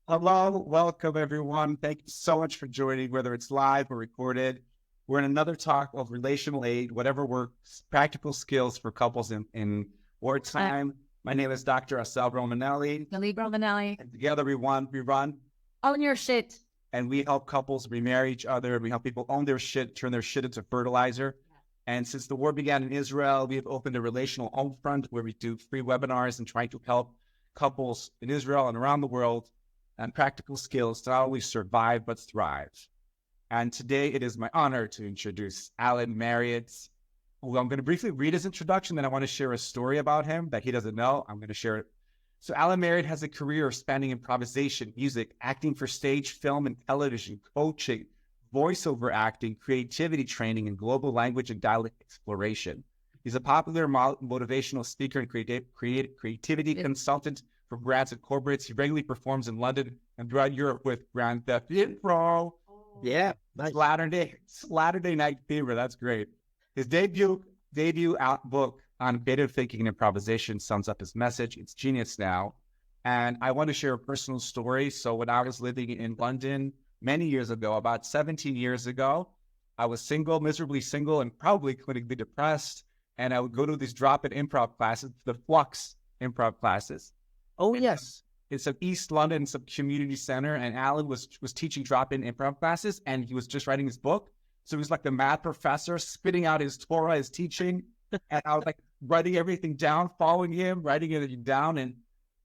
Hello, welcome everyone. Thank you so much for joining, whether it's live or recorded. We're in another talk of relational aid, whatever works, practical skills for couples in wartime. My name is Dr. Assael Romanelli. Galit Romanelli. And together we run, Own your shit. and we help couples remarry each other. We help people own their shit, turn their shit into fertilizer. And since the war began in Israel, we have opened a relational home front where we do free webinars and try to help couples in Israel and around the world and practical skills to not only survive, but thrive. And today it is my honor to introduce Alan Marriott. Well, I'm going to briefly read his introduction, then I want to share a story about him that he doesn't know. I'm going to share it. So Alan Marriott has a career spanning improvisation, music, acting for stage, film, and television, coaching, voiceover acting, creativity training, and global language and dialect exploration. He's a popular motivational speaker and creativity consultant for brands and corporates. He regularly performs in London and throughout Europe with Grand Theft Impro. Yeah, nice. Latter-day Night Fever. That's great. His debut book on creative thinking and improvisation sums up his message. It's genius now. And I want to share a personal story. So when I was living in London many years ago, about 17 years ago, I was single, miserably single, and probably clinically depressed. And I would go to these drop-in improv classes, the Flux improv classes. Oh, yes. It's an East London, some community center, and Alan was teaching drop-in improv classes, and he was just writing his book. So he was like the math professor, spitting out his Torah, his teaching, and I was like writing everything down, following him, writing it down, and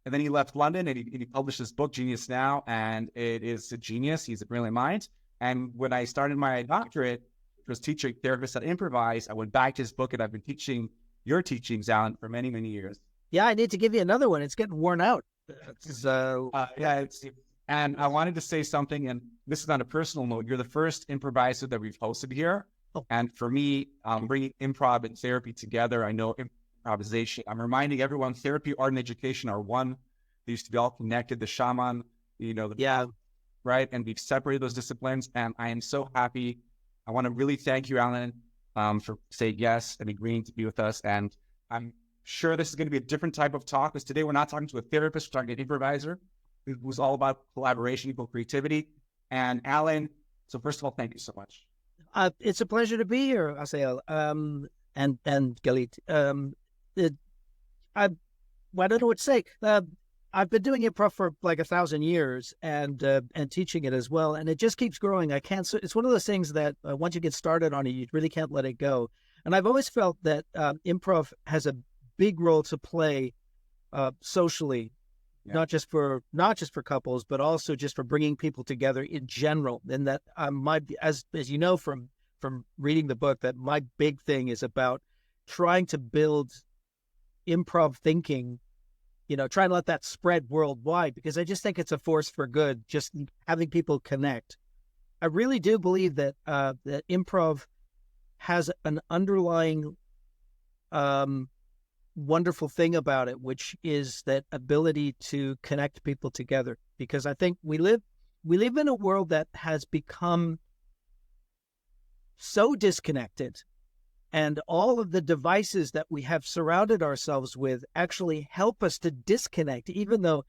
then he left London, and he published his book, Genius Now, and it is a genius. He's a brilliant mind. And when I started my doctorate, which was teaching therapists that improvise, I went back to his book, and I've been teaching your teachings, Alan, for many, many years. Yeah, I need to give you another one. It's getting worn out. And I wanted to say something, and this is on a personal note. You're the first improviser that we've hosted here. Oh. And for me, bringing improv and therapy together, I know improvisation. I'm reminding everyone, therapy, art, and education are one. They used to be all connected. The shaman, right? And we've separated those disciplines, and I am so happy. I want to really thank you, Alan, for saying yes and agreeing to be with us. And I'm sure this is going to be a different type of talk, because today we're not talking to a therapist, we're talking to an improviser. It was all about collaboration, equal creativity. And Alan, so first of all, thank you so much. It's a pleasure to be here, Assael, and Galit. I don't know what to say. I've been doing improv for like 1,000 years and teaching it as well, and it just keeps growing. It's one of those things that once you get started on it, you really can't let it go. And I've always felt that improv has a big role to play socially, not just for couples, but also just for bringing people together in general. And that as you know from reading the book, that my big thing is about trying to build improv thinking, try and let that spread worldwide, because I just think it's a force for good, just having people connect. I really do believe that that improv has an underlying wonderful thing about it, which is that ability to connect people together. Because I think we live in a world that has become so disconnected, and all of the devices that we have surrounded ourselves with actually help us to disconnect, even though,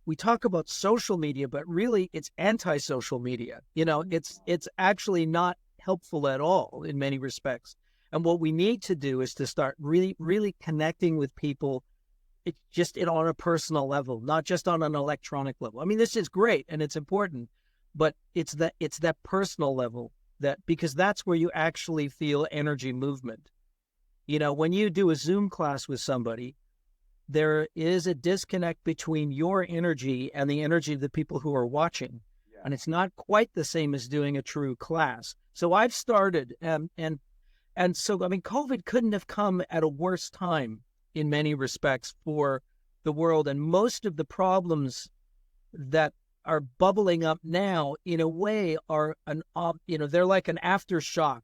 we talk about social media, but really it's anti-social media. It's actually not helpful at all in many respects. And what we need to do is to start really, really connecting with people. It's just on a personal level, not just on an electronic level. I mean, this is great and it's important, but it's that personal level, because that's where you actually feel energy movement. When you do a Zoom class with somebody, there is a disconnect between your energy and the energy of the people who are watching. Yeah. And it's not quite the same as doing a true class. So I've started, and so, I mean, COVID couldn't have come at a worse time in many respects for the world. And most of the problems that are bubbling up now, in a way, are they're like an aftershock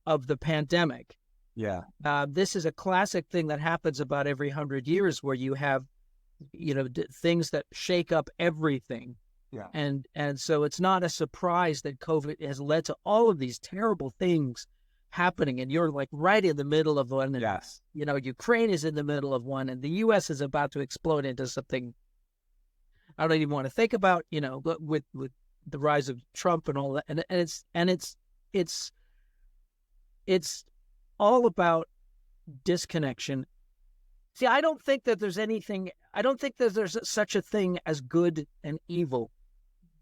of the pandemic. Yeah. This is a classic thing that happens about every 100 years, where you have, things that shake up everything. Yeah. And so it's not a surprise that COVID has led to all of these terrible things happening, and you're like right in the middle of one. And, yes. Ukraine is in the middle of one, and the U.S. is about to explode into something I don't even want to think about, with the rise of Trump and all that. And it's all about disconnection. See, I don't think that there's such a thing as good and evil.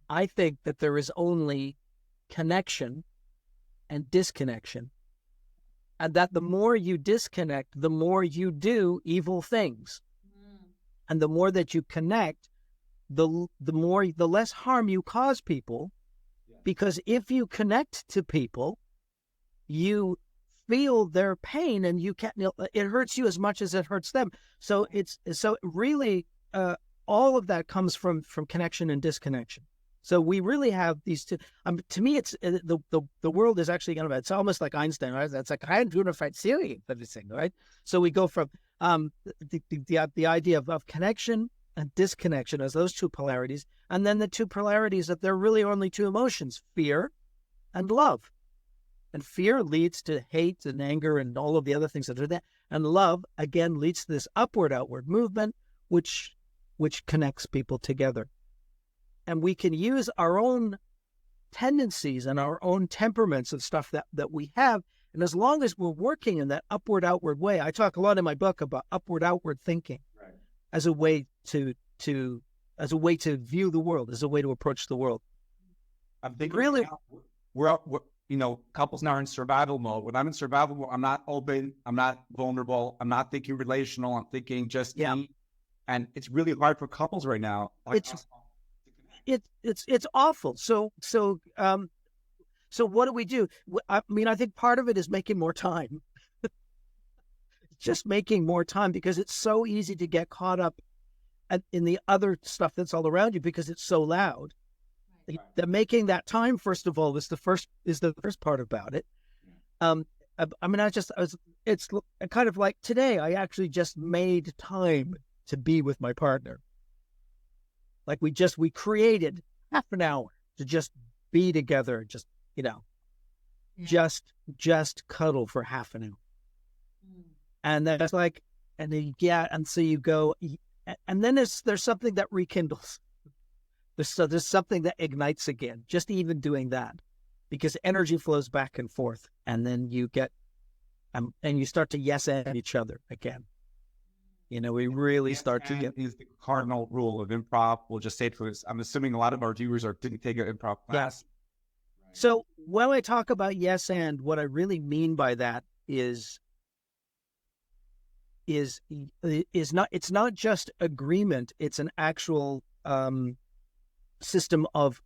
I think that there is only connection and disconnection. And that the more you disconnect, the more you do evil things. And the more that you connect, the less harm you cause people. Because if you connect to people, you feel their pain, and it hurts you as much as it hurts them. So really all of that comes from connection and disconnection. So we really have these two. To me, it's the world is actually it's almost like Einstein, right? That's like a unified theory of everything, right? So we go from the idea of connection and disconnection as those two polarities, and then the two polarities that there are really only two emotions: fear and love. And fear leads to hate and anger and all of the other things that are there. And love, again, leads to this outward movement, which connects people together. And we can use our own tendencies and our own temperaments and stuff that we have. And as long as we're working in that outward way, I talk a lot in my book about outward thinking, right, as a way to view the world, as a way to approach the world. I'm thinking really, we're couples now are in survival mode. When I'm in survival mode, I'm not open, I'm not vulnerable, I'm not thinking relational, I'm thinking just me. And it's really hard for couples right now. It's awful. So what do we do? I mean, I think part of it is making more time. Just making more time, because it's so easy to get caught up in the other stuff that's all around you because it's so loud. Right. That making that time, first of all, is the first part about it. It's kind of like today, I actually just made time to be with my partner. Like we created half an hour to just be together, just cuddle for half an hour. And that's like, and then, and so you go, and then there's something that rekindles. There's something that ignites again, just even doing that, because energy flows back and forth, and then you get, and you start to yes and each other again. We really start to get. Is the cardinal rule of improv. We'll just say it for this. I'm assuming a lot of our viewers didn't take an improv class. Yes. Right. So when I talk about yes and, what I really mean by that is not. It's not just agreement. It's an actual system of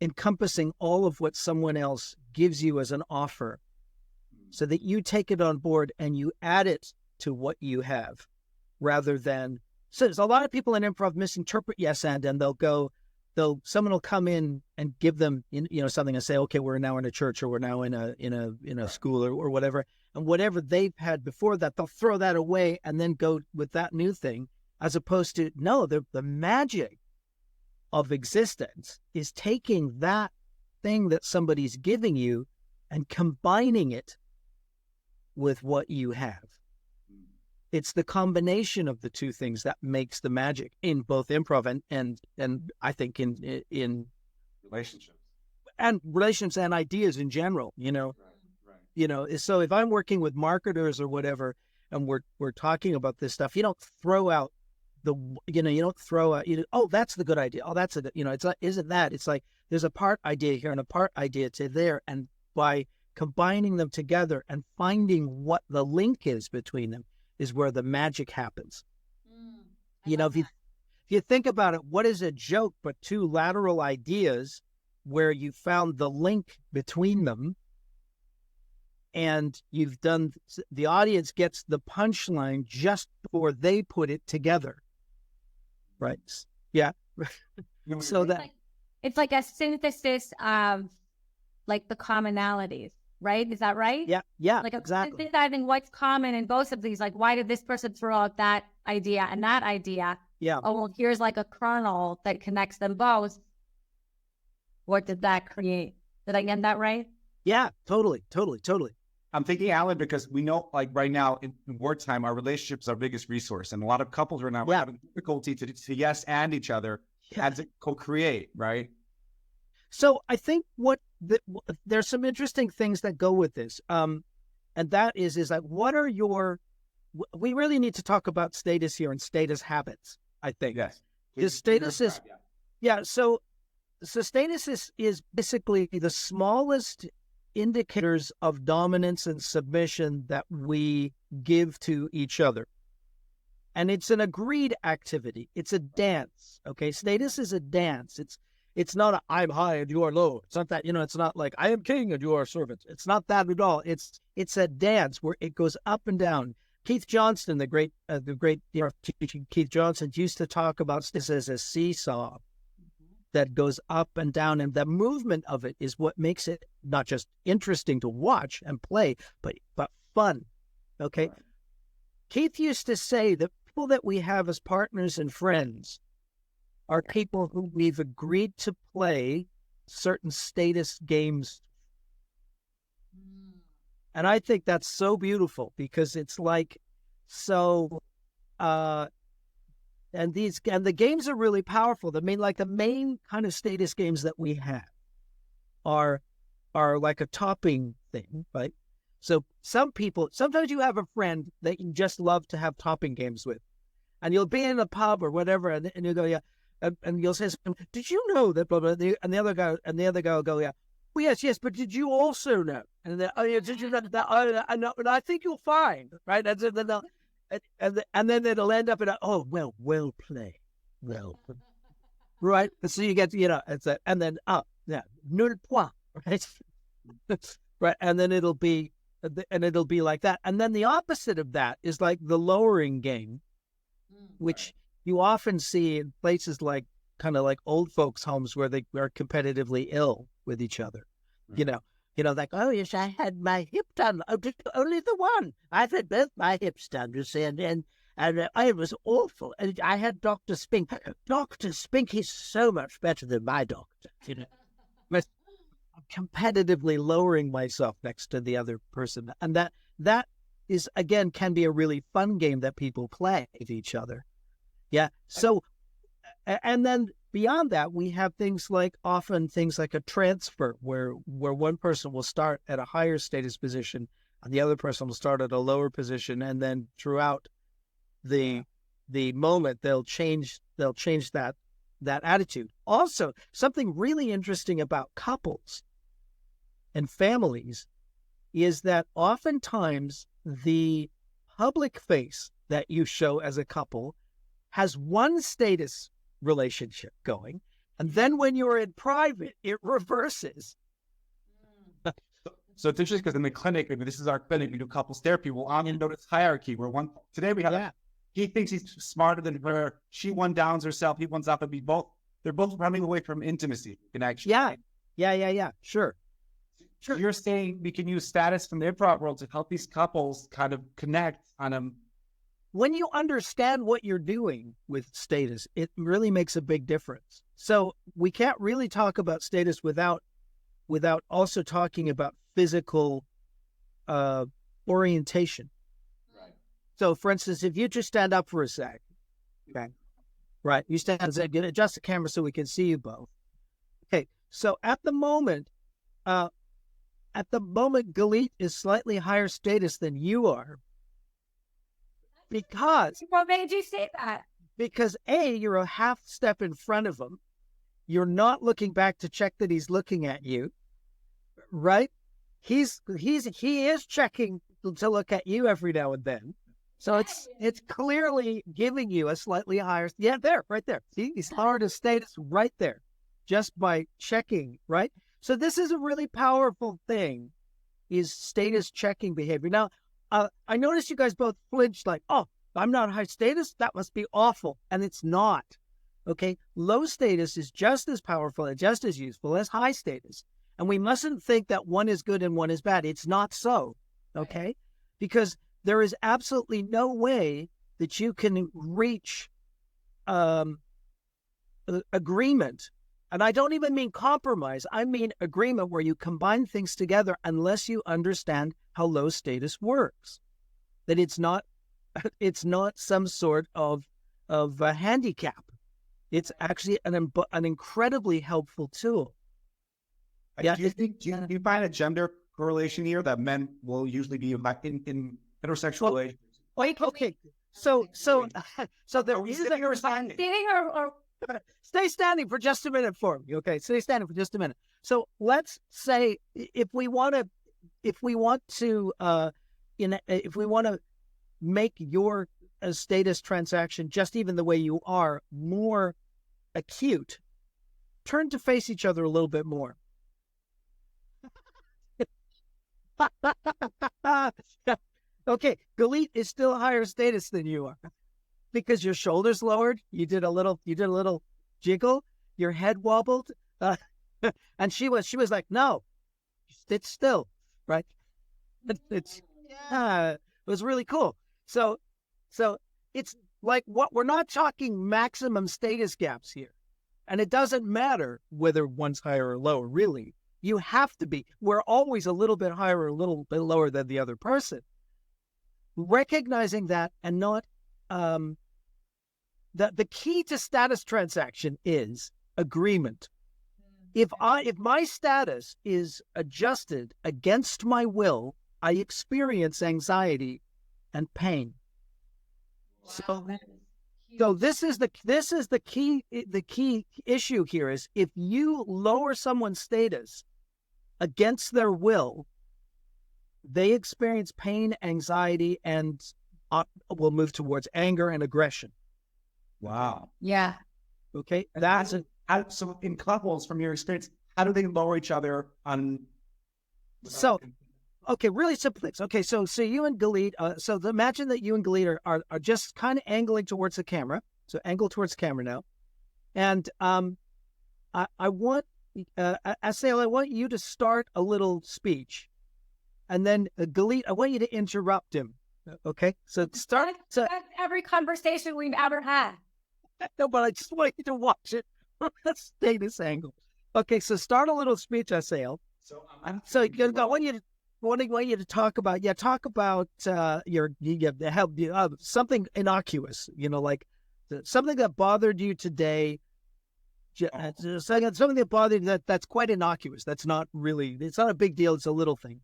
encompassing all of what someone else gives you as an offer, so that you take it on board and you add it to what you have, rather than. So there's a lot of people in improv misinterpret yes and someone will come in and give them something and say, okay, we're now in a church, or we're now in a school, or whatever, and whatever they've had before that, they'll throw that away and then go with that new thing, as opposed to, no, the magic of existence is taking that thing that somebody's giving you and combining it with what you have. It's the combination of the two things that makes the magic in both improv and I think in relationships and ideas in general. Right. So if I'm working with marketers or whatever, and we're talking about this stuff, you don't throw out oh, that's the good idea. Oh, that's it's not, isn't that? It's like there's a part idea here and a part idea to there, and by combining them together and finding what the link is between them is where the magic happens. If you think about it, what is a joke but two lateral ideas where you found the link between them, and the audience gets the punchline just before they put it together. Right. Yeah. So it's like a synthesis of like the commonalities, right? Is that right? Yeah. Yeah. Like exactly. Synthesizing what's common in both of these. Like, why did this person throw out that idea and that idea? Yeah. Oh, well, here's like a kernel that connects them both. What did that create? Did I get that right? Yeah. Totally. I'm thinking, Alan, because we know, like right now in wartime, our relationships are our biggest resource, and a lot of couples right now are having difficulty to yes and each other and to co-create, right? So I think there's some interesting things that go with this, and that is like, what are your? We really need to talk about status here and status habits. I think Yes. Because status is So status is basically the smallest indicators of dominance and submission that we give to each other. And it's an agreed activity. It's a dance. Okay. Status is a dance. It's not a I'm high and you are low. It's not that, it's not like I am king and you are servant. It's not that at all. It's a dance where it goes up and down. Keith Johnston, the great Keith Johnston used to talk about this as a seesaw that goes up and down, and the movement of it is what makes it not just interesting to watch and play, but fun. Okay. Right. Keith used to say that people that we have as partners and friends are people who we've agreed to play certain status games. And I think that's so beautiful because it's like, and the games are really powerful. The main kind of status games that we have are like a topping thing, right? So sometimes you have a friend that you just love to have topping games with, and you'll be in a pub or whatever, and you go, yeah, and you'll say, "Did you know that?" Blah, blah, and the other guy will go, "Yeah, well, yes, but did you also know?" And then, "Oh, yeah, did you know that?" "Oh, I know, and I think you'll find, right?" And then it'll end up in well played, right? So you get, and then nul point, right? Right, and then it'll be like that, and then the opposite of that is like the lowering game, which you often see in places like kind of like old folks' homes where they are competitively ill with each other, like, "Oh yes, I had my hip done. Oh, only the one. I've had both my hips done, you see, and it was awful. And I had Dr. Spink. Dr. Spink, he's so much better than my doctor, But I'm competitively lowering myself next to the other person, and that is, again, can be a really fun game that people play with each other. Yeah. So, and then beyond that, we have often things like a transfer where one person will start at a higher status position and the other person will start at a lower position. And then throughout the moment, they'll change that attitude. Also, something really interesting about couples and families is that oftentimes the public face that you show as a couple has one status relationship going, and then when you're in private, it reverses. So it's interesting because in the clinic, maybe this is our clinic, we do couples therapy. We'll often notice hierarchy where today we have he thinks he's smarter than her, she one downs herself, he one's up, and they're both running away from intimacy connection. Yeah. Sure. You're saying we can use status from the improv world to help these couples kind of connect on a. When you understand what you're doing with status, it really makes a big difference. So we can't really talk about status without also talking about physical orientation. Right. So, for instance, if you just stand up for a sec, okay, right? You stand and adjust the camera so we can see you both. Okay. So at the moment, Galit is slightly higher status than you are. Because what made you say that? Because you're a half step in front of him. You're not looking back to check that he's looking at you, right? He is checking to look at you every now and then. So it's clearly giving you a slightly higher. Yeah, right there. See, he's lowered his status right there, just by checking, right? So this is a really powerful thing, is status checking behavior. Now, I noticed you guys both flinched like, "Oh, I'm not high status? That must be awful." And it's not. Okay? Low status is just as powerful and just as useful as high status. And we mustn't think that one is good and one is bad. It's not so. Okay? Because there is absolutely no way that you can reach agreement. And I don't even mean compromise. I mean agreement where you combine things together unless you understand how low status works. That it's not some sort of a handicap. It's actually an incredibly helpful tool. Yeah. Do you find a gender correlation here that men will usually be in heterosexual relationships? Okay. So there is a Standing or stay standing for just a minute for me. Okay, stay standing for just a minute. So let's say if we want to make your status transaction, just even the way you are, more acute, turn to face each other a little bit more. Okay, Galit is still higher status than you are because your shoulders lowered. You did a little jiggle. Your head wobbled, and she was like, "No, sit still." Right? It was really cool. So it's like we're not talking maximum status gaps here, and it doesn't matter whether one's higher or lower. Really, you have to be. We're always a little bit higher or a little bit lower than the other person. Recognizing that and not that the key to status transaction is agreement. If my status is adjusted against my will, I experience anxiety and pain. So this is the key issue here is if you lower someone's status against their will, they experience pain, anxiety, and will move towards anger and aggression. Wow. yeah. Okay, So in couples, from your experience, how do they lower each other on? So, okay, really simple things. Okay, so you and Galit, imagine that you and Galit are just kind of angling towards the camera. So angle towards the camera now. And I want, Assael, I want you to start a little speech. And then Galit, I want you to interrupt him. Okay, so start. So That's every conversation we've ever had. no, but I just want you to watch it from a status angle. Okay, so start a little speech, Assael. So I want you to talk about something innocuous. Like something that bothered you today. Something that bothered you that's quite innocuous. That's not really. It's not a big deal. It's a little thing.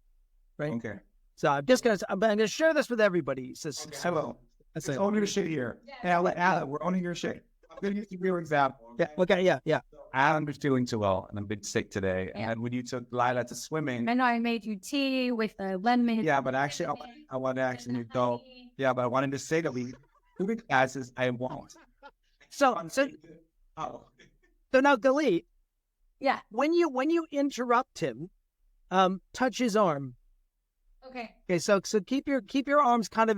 Right. Okay. So I'm gonna share this with everybody. Says Hello. Let's own your shit here. Hey, Alan, we're owning your shit. I'm gonna use a real example. Yeah. Okay. Yeah. Alan was feeling too well, and I'm a bit sick today. Yeah. And when you took Lila to swimming, I know I made you tea with the lemon. yeah, but actually, I want to actually go. Yeah, but I wanted to say that we moving classes. I won't. So now Galit, Yeah. when you interrupt him, touch his arm. Okay. Okay, so keep your arms kind of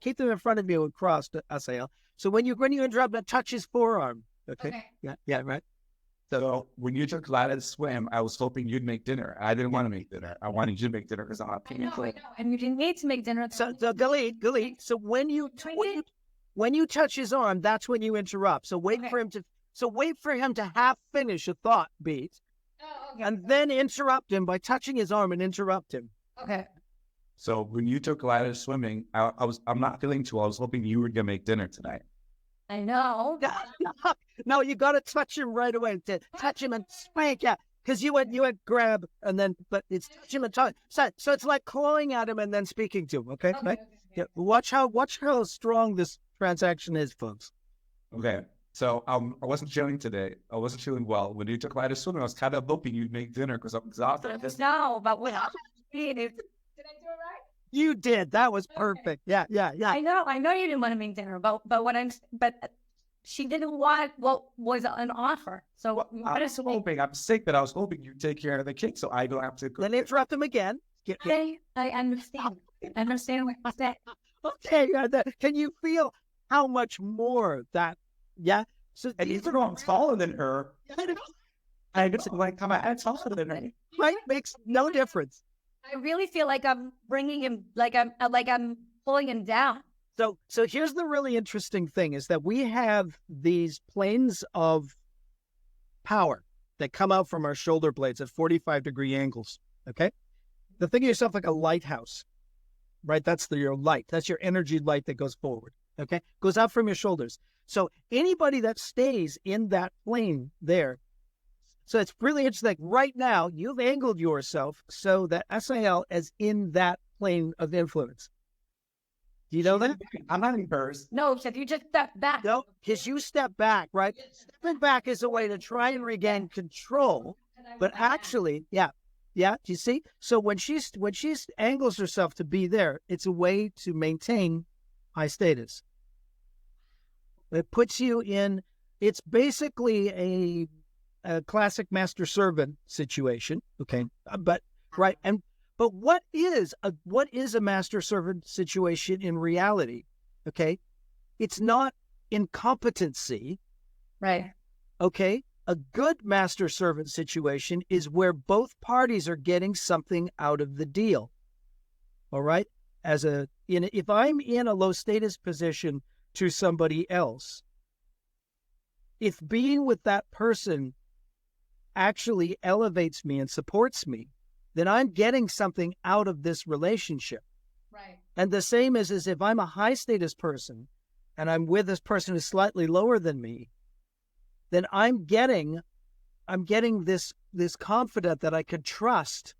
keep them in front of you and crossed, Assael. So when you interrupt, touch his forearm. Okay. Yeah, right. So when you took Lila to swim, I was hoping you'd make dinner. I didn't want to make dinner. I wanted you to make dinner because I'm not I know. And you didn't need to make dinner. So Galit. So when you touch his arm, that's when you interrupt. So wait for him to half finish a thought beat, Oh, okay. and then interrupt him by touching his arm and interrupt him. Okay. So when you took Lila to swimming, I'm not feeling too well. I was hoping you were gonna make dinner tonight. I know. No, you got to touch him right away. Touch him and spank, because you went grab and then, but it's touch him and touch. So it's like clawing at him and then speaking to him. Okay, right? Yeah. Watch how strong this transaction is, folks. Okay. So I wasn't feeling today. I wasn't feeling well. When you took Lila to swimming, I was kind of hoping you'd make dinner because I'm exhausted. No, but what else did I do it right? You did. That was perfect. Yeah. I know you didn't want to make dinner, but she didn't want what was an offer. So I was hoping. I'm sick, but I was hoping you'd take care of the kids so I don't have to. Then interrupt him again. I understand. I understand what you said. Okay. Can you feel how much more that? Yeah. So and he's taller than her. I just like come out taller than her. Right? Makes no difference. I really feel like I'm bringing him, like I'm pulling him down. So here's the really interesting thing is that we have these planes of power that come out from our shoulder blades at 45-degree angles. Okay. think of yourself like a lighthouse, right? That's your light. That's your energy light that goes forward. Okay, goes out from your shoulders. So anybody that stays in that plane there. So it's really interesting. Like right now, you've angled yourself so that Assael is in that plane of influence. Do you know that? I'm not in hers. No, so you just step back. No, because you step back, right? Stepping back is a way to try and regain control. But actually, yeah. Do you see? So when she angles herself to be there, it's a way to maintain high status. It puts you in. It's basically a classic master-servant situation, okay? But right, but what is a master-servant situation in reality? Okay, it's not incompetency, Right. okay? A good master-servant situation is where both parties are getting something out of the deal. All right, if I'm in a low-status position to somebody else, if being with that person actually elevates me and supports me, then I'm getting something out of this relationship. Right. And the same is if I'm a high status person and I'm with this person who's slightly lower than me, then I'm getting this confidant that I could trust,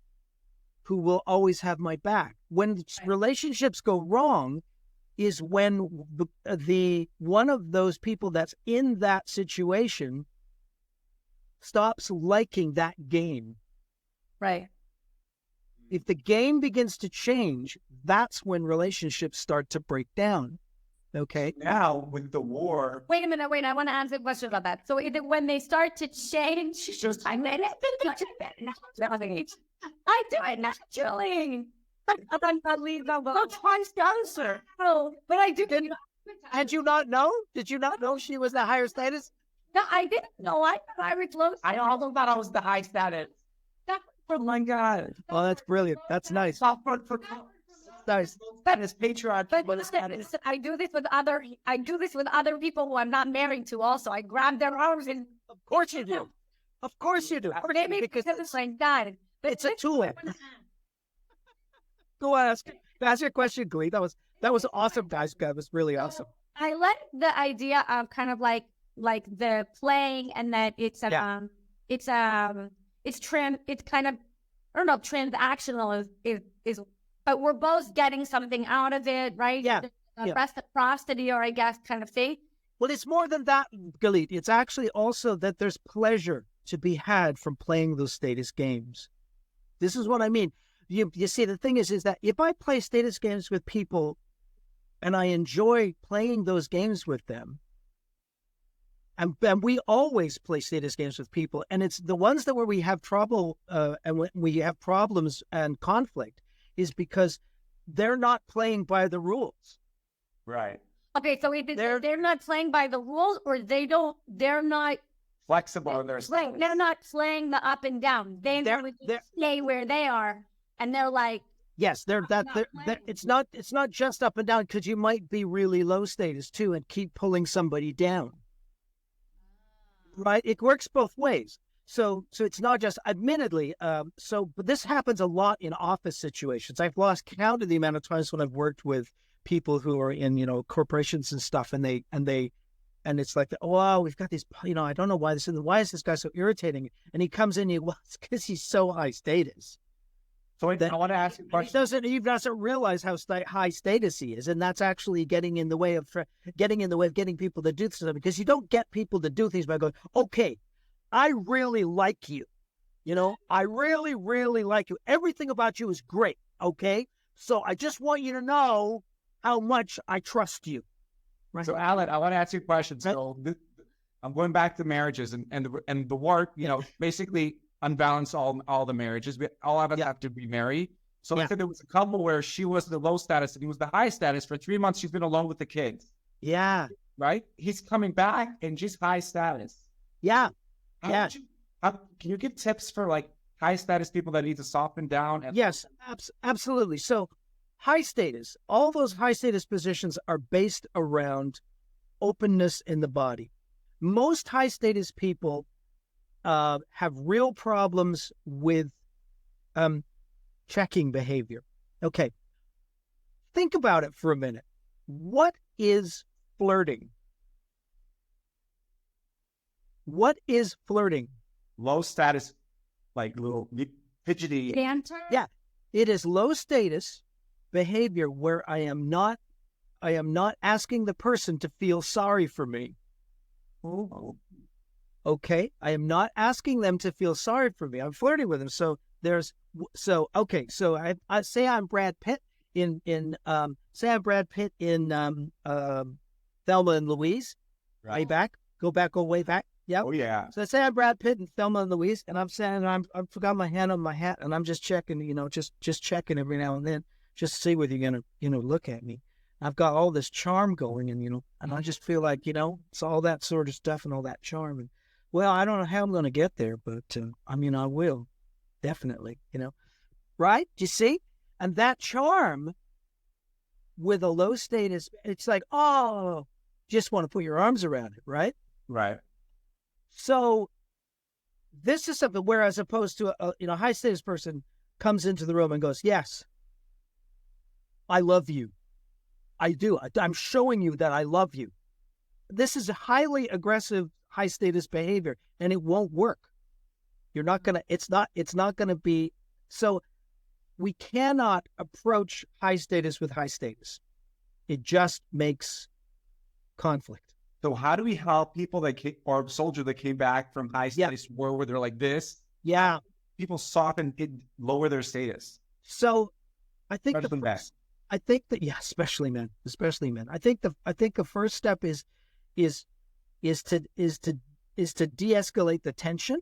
who will always have my back. When relationships go wrong is when the one of those people that's in that situation stops liking that game. Right. If the game begins to change, that's when relationships start to break down. Okay. Now with the war, Wait a minute. I want to answer a question about that. So is it when they start to change? I mean, I do it naturally. I'm unbelievable. That's high status, sir. Oh, but I do. Had you not know? Did you not know she was the higher status? No, I didn't know. I thought I was low. I also thought I was the high status. Oh my God. Oh, that's brilliant. That's nice. Nice. That is patriotic. But listen, I do this with other people who I'm not married to. Also, I grab their arms and. Of course you do. Of course you do. Maybe because it's like that. But It's a tool. Go ask your question, Glee. That was awesome, guys. That was really awesome. I like the idea of kind of like the playing, and that it's kind of, I don't know, transactional is but we're both getting something out of it, right? Yeah. Reciprocity, or I guess kind of thing. Well, it's more than that, Galit. It's actually also that there's pleasure to be had from playing those status games. This is what I mean. You see, the thing is that if I play status games with people and I enjoy playing those games with them, and we always play status games with people, and it's the ones that where we have trouble and when we have problems and conflict is because they're not playing by the rules. Right. Okay, so they're not playing by the rules, or they're not Flexible in their playing. They're not playing the up and down. They're stay where they are, and they're like. Yes, it's not just up and down, because you might be really low status too and keep pulling somebody down. Right? It works both ways. So it's not just, admittedly, but this happens a lot in office situations. I've lost count of the amount of times when I've worked with people who are in, corporations and stuff, and it's like, oh, wow, we've got these, I don't know why why is this guy so irritating? And he comes in, well, it's because he's so high status. So I want to ask you a question. He doesn't realize how high status he is, and that's actually getting in the way of getting people to do something. Because you don't get people to do things by going, okay, I really like you. I really, really like you. Everything about you is great. Okay, so I just want you to know how much I trust you. Right? So, Alan, I want to ask you a question. Right. So, I'm going back to marriages and the war. Basically unbalance all the marriages. We all of us have to be married. So, let's say there was a couple where she was the low status and he was the high status. For 3 months, she's been alone with the kids. Yeah. Right. He's coming back and she's high status. Yeah. Can you give tips for like high status people that need to soften down? Yes, absolutely. So high status, all those high status positions are based around openness in the body. Most high status people have real problems with checking behavior. Okay. Think about it for a minute. What is flirting? What is flirting? Low status, like little fidgety. Banter? Yeah. It is low status behavior where I am not asking the person to feel sorry for me. Okay. I am not asking them to feel sorry for me. I'm flirting with them. So I say I'm Brad Pitt in Thelma and Louise. Right. Way back. Go back, way back. Yeah. Oh yeah. So say I'm Brad Pitt and Thelma and Louise, and I'm saying I forgot my hand on my hat, and I'm just checking, just checking every now and then, just to see whether you're gonna, look at me. I've got all this charm going, and I just feel like, it's all that sort of stuff and all that charm. And well, I don't know how I'm going to get there, but I will, definitely, right? Do you see? And that charm with a low status, it's like, oh, just want to put your arms around it, right? Right. So this is something where, as opposed to a high status person comes into the room and goes, yes, I love you. I do. I'm showing you that I love you. This is a highly aggressive, high status behavior, and it won't work. It's not going to be. So we cannot approach high status with high status. It just makes conflict. So how do we help people or soldiers that came back from high status war where they're like this? Yeah. People soften it, lower their status. So I think especially men. I think the first step is to de-escalate the tension,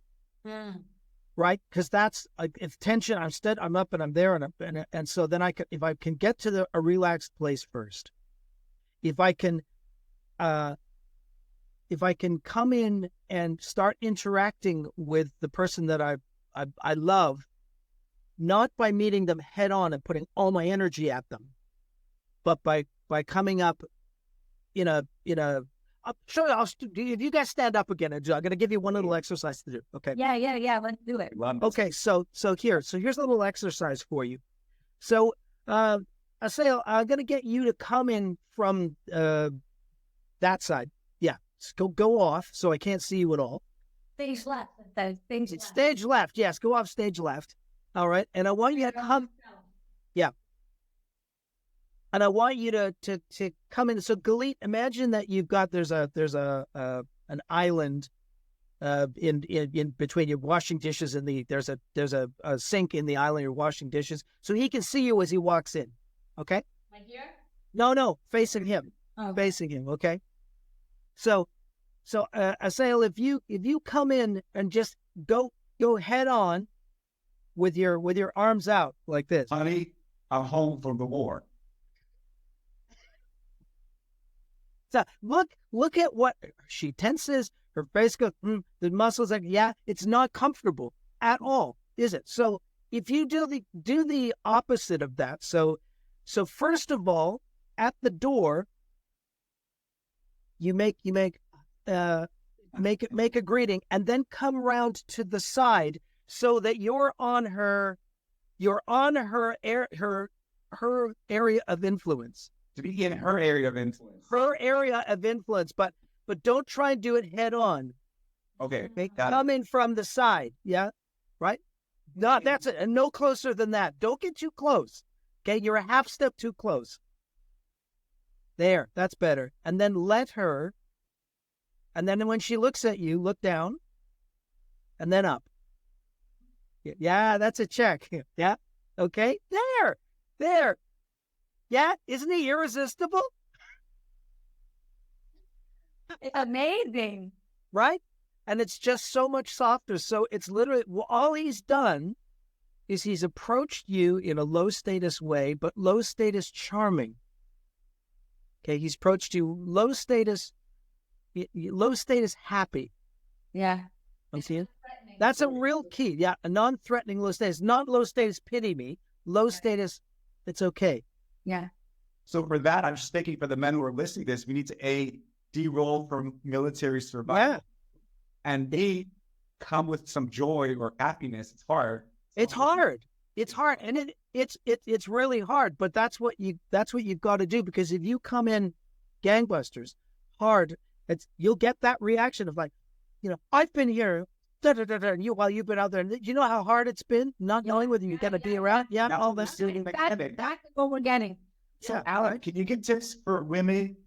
right? Because that's if tension, I'm up and I'm there, and so then if I can get to a relaxed place first, if I can come in and start interacting with the person that I love, not by meeting them head on and putting all my energy at them, but by coming up in a if you guys stand up again, I'm going to give you one little exercise to do. Okay. Yeah. Let's do it. Okay. So here's a little exercise for you. So, Assael, I'm going to get you to come in from that side. Yeah. Go off so I can't see you at all. Stage left. Stage left. Yes. Go off stage left. All right. And I want you to come. Yeah. And I want you to come in. So Galit, imagine that you've got there's an island in between your washing dishes and there's a sink in the island you're washing dishes, so he can see you as he walks in. Okay. Like here? No, facing him. Oh. Facing him. Okay. So Assael, if you come in and just go head on with your arms out like this. Honey, I'm home from the war. So look at what she tenses, her face goes, the muscles like, yeah, it's not comfortable at all, is it? So if you do the opposite of that, so first of all, at the door, you make a greeting, and then come around to the side so that you're on her area of influence. To be in her area of influence. Her area of influence, but don't try and do it head on. Okay. Come in from the side. Yeah. Right? No, that's it. And no closer than that. Don't get too close. Okay. You're a half step too close. There. That's better. And then let her. And then when she looks at you, look down. And then up. Yeah. That's a check. Yeah. Okay. There. Yeah, isn't he irresistible? Amazing. Right? And it's just so much softer. So it's literally, all he's done is he's approached you in a low status way, but low status charming. Okay, he's approached you low status happy. Yeah. I'm seeing? That's a real key. Yeah, a non-threatening low status. Not low status pity me. Low status, it's okay. Yeah. So for that, I'm just thinking for the men who are listening to this, we need to de-roll from military survival. Yeah. And B, come with some joy or happiness. It's hard. It's hard. It's hard, and it's really hard. But that's what you've got to do, because if you come in gangbusters hard, you'll get that reaction of like, I've been here, and while you've been out there, you know how hard it's been not knowing whether you're gonna be around. Yeah, all this. That's what we're getting. So, Alan, can you give tips for women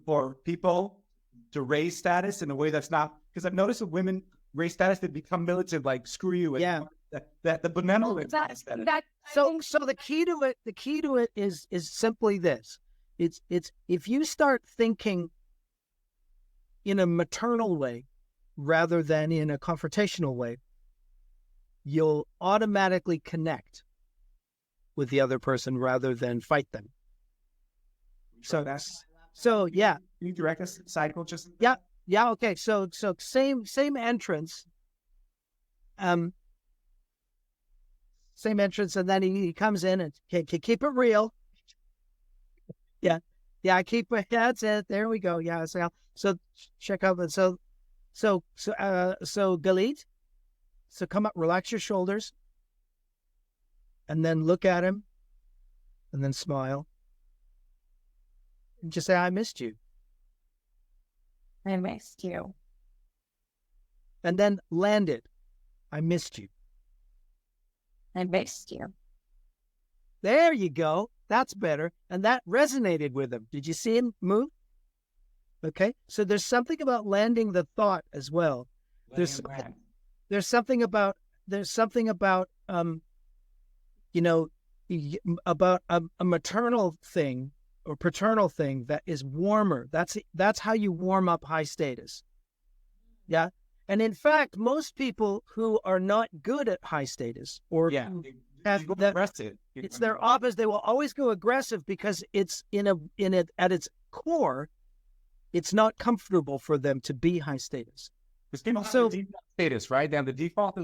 for people to raise status in a way that's not? Because I've noticed with women raise status, they become militant, like screw you. And that the benevolent status. So the key to it is simply this. It's if you start thinking in a maternal way rather than in a confrontational way, you'll automatically connect with the other person rather than fight them. So yeah. Can you direct us cycle just? Yeah. Okay. So same entrance. Same entrance, and then he comes in and can keep it real. Yeah. That's it. There we go. Yeah. So check out. And so Galit. So come up, relax your shoulders, and then look at him, and then smile, and just say, "I missed you." I missed you. And then land it. I missed you. I missed you. There you go. That's better. And that resonated with him. Did you see him move? Okay. So there's something about landing the thought as well. There's something about about a maternal thing or paternal thing that is warmer. That's how you warm up high status. Yeah. And in fact, most people who are not good at high status it's their opposite. They will always go aggressive because it's at its core, it's not comfortable for them to be high status. So status, right? They have the default.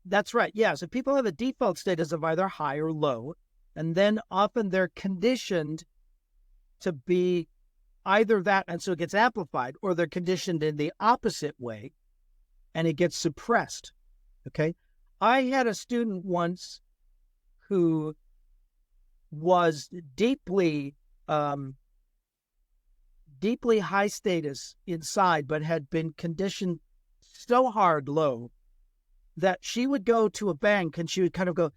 That's right. Yeah. So people have a default status of either high or low, and then often they're conditioned to be either that, and so it gets amplified, or they're conditioned in the opposite way, and it gets suppressed. Okay. I had a student once who was deeply high status inside, but had been conditioned so hard low that she would go to a bank and she would kind of go,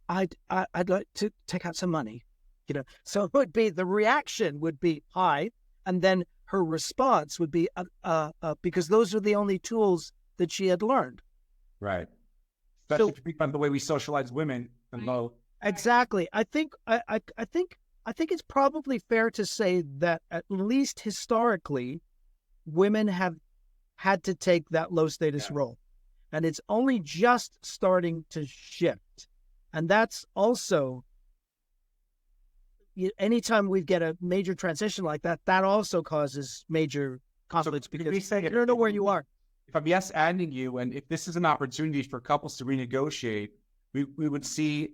I'd like to take out some money, So it would be, the reaction would be high, and then her response would be because those are the only tools that she had learned. Right. Especially by the way we socialize women and low. Exactly. I think it's probably fair to say that at least historically, women have had to take that low status role, and it's only just starting to shift. And that's also, anytime we get a major transition like that, that also causes major conflicts, because you don't know where you are. If I'm yes-anding you, and if this is an opportunity for couples to renegotiate, we would see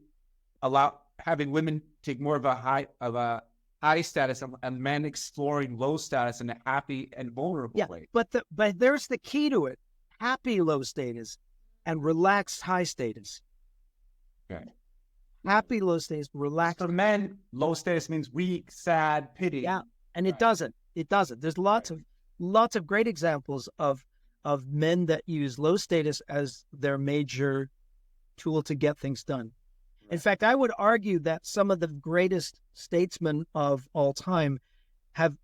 having women take more of a high status and men exploring low status in a happy and vulnerable way. But there's the key to it: happy low status and relaxed high status. Okay. Happy low status, relaxed. So men, low status means weak, sad, pity. Yeah, and it doesn't. There's lots of great examples of men that use low status as their major tool to get things done. In fact, I would argue that some of the greatest statesmen of all time have,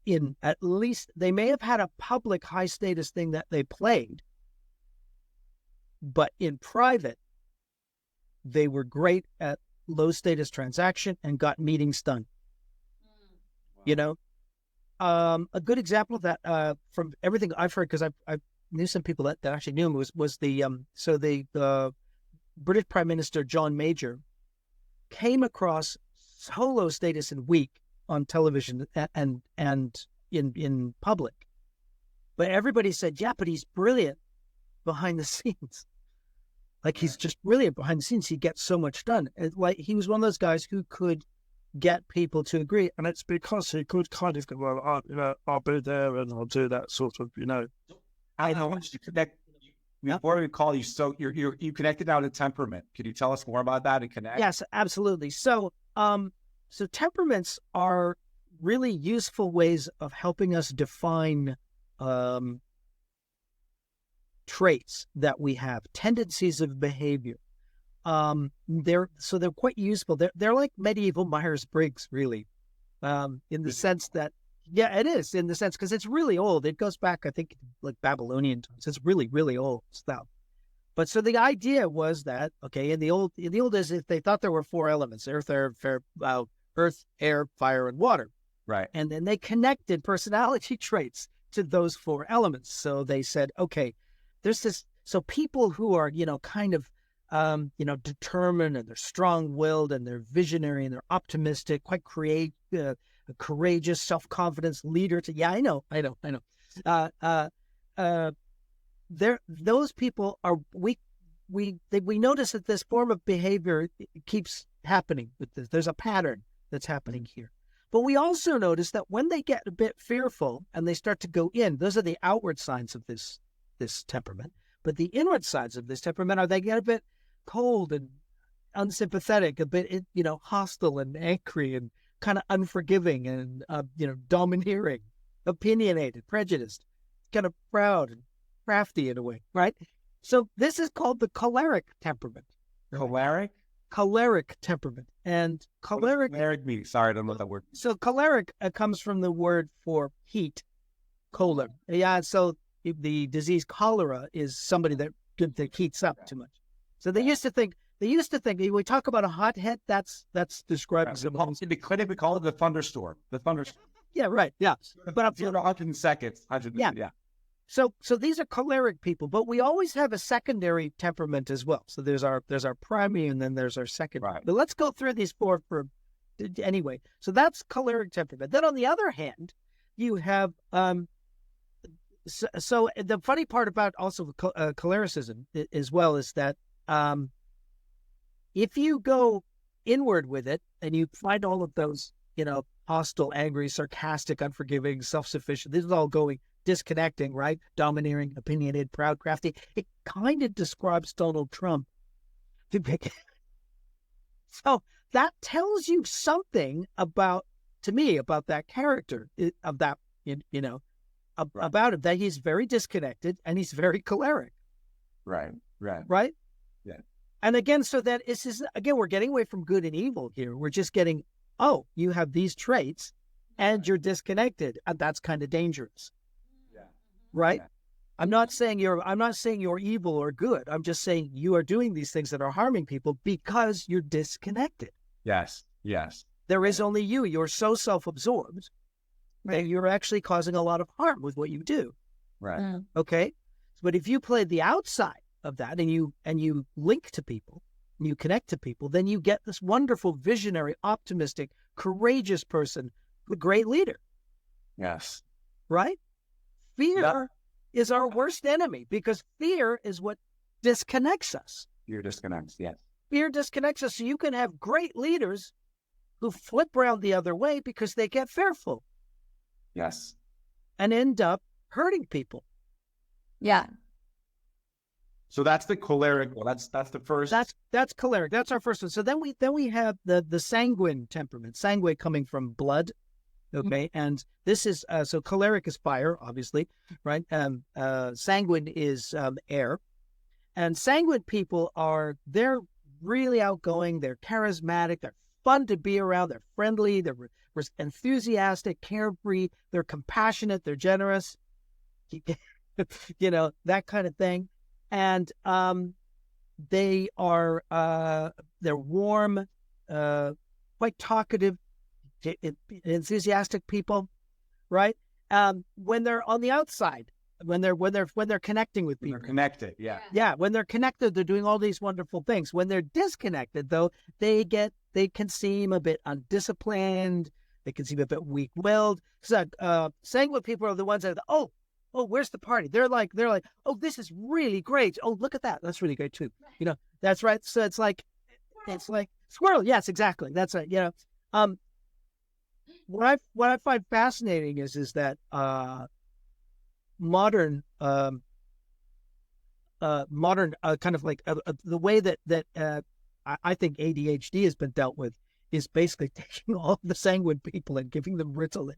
at least, they may have had a public high status thing that they played, but in private, they were great at low status transaction and got meetings done. Wow. A good example of that from everything I've heard, because I knew some people that actually knew him, was the British Prime Minister John Major came across so low status and weak on television and in public, but everybody said, yeah, but he's brilliant behind the scenes. Like, he's just brilliant behind the scenes. He gets so much done. Like, he was one of those guys who could get people to agree, and it's because he could kind of go, well, I'll be there and I'll do that sort of, I want you to connect. Before we call you, so you connected now to temperament. Could you tell us more about that and connect? Yes, absolutely. So temperaments are really useful ways of helping us define traits that we have, tendencies of behavior. They're quite useful. They're like medieval Myers-Briggs, really, in the sense that, yeah, it is in the sense because it's really old. It goes back, I think, like Babylonian times. It's really, really old stuff. But so the idea was that, okay, in the old days, they thought there were 4 elements: earth, air, fire, and water. Right. And then they connected personality traits to those 4 elements. So they said, okay, there's this. So people who are, kind of, determined, and they're strong-willed, and they're visionary, and they're optimistic, quite courageous, self-confidence, leader. I know. Those people are we notice that this form of behavior keeps happening with this. There's a pattern that's happening here. But we also notice that when they get a bit fearful and they start to go in, those are the outward signs of this temperament. But the inward sides of this temperament are they get a bit cold and unsympathetic, a bit, hostile and angry and kind of unforgiving and, domineering, opinionated, prejudiced, kind of proud and crafty in a way, right? So this is called the choleric temperament. Choleric? Choleric temperament. And choleric... Choleric means, sorry, I don't know that word. So choleric comes from the word for heat, choler. Yeah, so the disease cholera is somebody that heats up too much. So they used to think, we talk about a hothead, that's described. In the clinic, we call it the thunderstorm. The thunderstorm. Yeah, right, yeah. But up to 100 seconds. Yeah. So these are choleric people, but we always have a secondary temperament as well. So there's our primary, and then there's our secondary. Right. But let's go through these 4 anyway. So that's choleric temperament. Then on the other hand, you have so the funny part about also cholericism as well is that if you go inward with it and you find all of those, hostile, angry, sarcastic, unforgiving, self-sufficient, this is all going disconnecting, right? Domineering, opinionated, proud, crafty. It kind of describes Donald Trump. So that tells you something about that character, about him, that he's very disconnected and he's very choleric. Right. Yeah. And again, so that we're getting away from good and evil here. We're just getting, you have these traits and you're disconnected, and that's kind of dangerous. Right? Yeah. I'm not saying you're evil or good. I'm just saying you are doing these things that are harming people because you're disconnected. Yes. There is only you. You're so self-absorbed that you're actually causing a lot of harm with what you do. Right. Okay? But if you play the outside of that and you link to people, and you connect to people, then you get this wonderful, visionary, optimistic, courageous person, a great leader. Yes. Right? Fear is our worst enemy because fear is what disconnects us. Fear disconnects, yes. Fear disconnects us. So you can have great leaders who flip around the other way because they get fearful. Yes. And end up hurting people. Yeah. So that's the choleric. Well, that's the first. That's choleric. That's our first one. So then we have the sanguine temperament. Sanguine coming from blood. Okay, and this is so choleric is fire, obviously, right? Sanguine is air, and sanguine people they're really outgoing, they're charismatic, they're fun to be around, they're friendly, they're enthusiastic, carefree, they're compassionate, they're generous, that kind of thing, and they are they're warm, quite talkative, enthusiastic people, right? When they're on the outside, when they're connecting with people, they're connected, yeah. When they're connected, they're doing all these wonderful things. When they're disconnected, though, they can seem a bit undisciplined. They can seem a bit weak-willed. So, sanguine people are the ones that oh, where's the party? They're like, oh, this is really great. Oh, look at that. That's really great too. That's right. So it's like squirrel. Yes, exactly. That's right. What I find fascinating is that modern modern kind of like the way that I think ADHD has been dealt with is basically taking all the sanguine people and giving them Ritalin,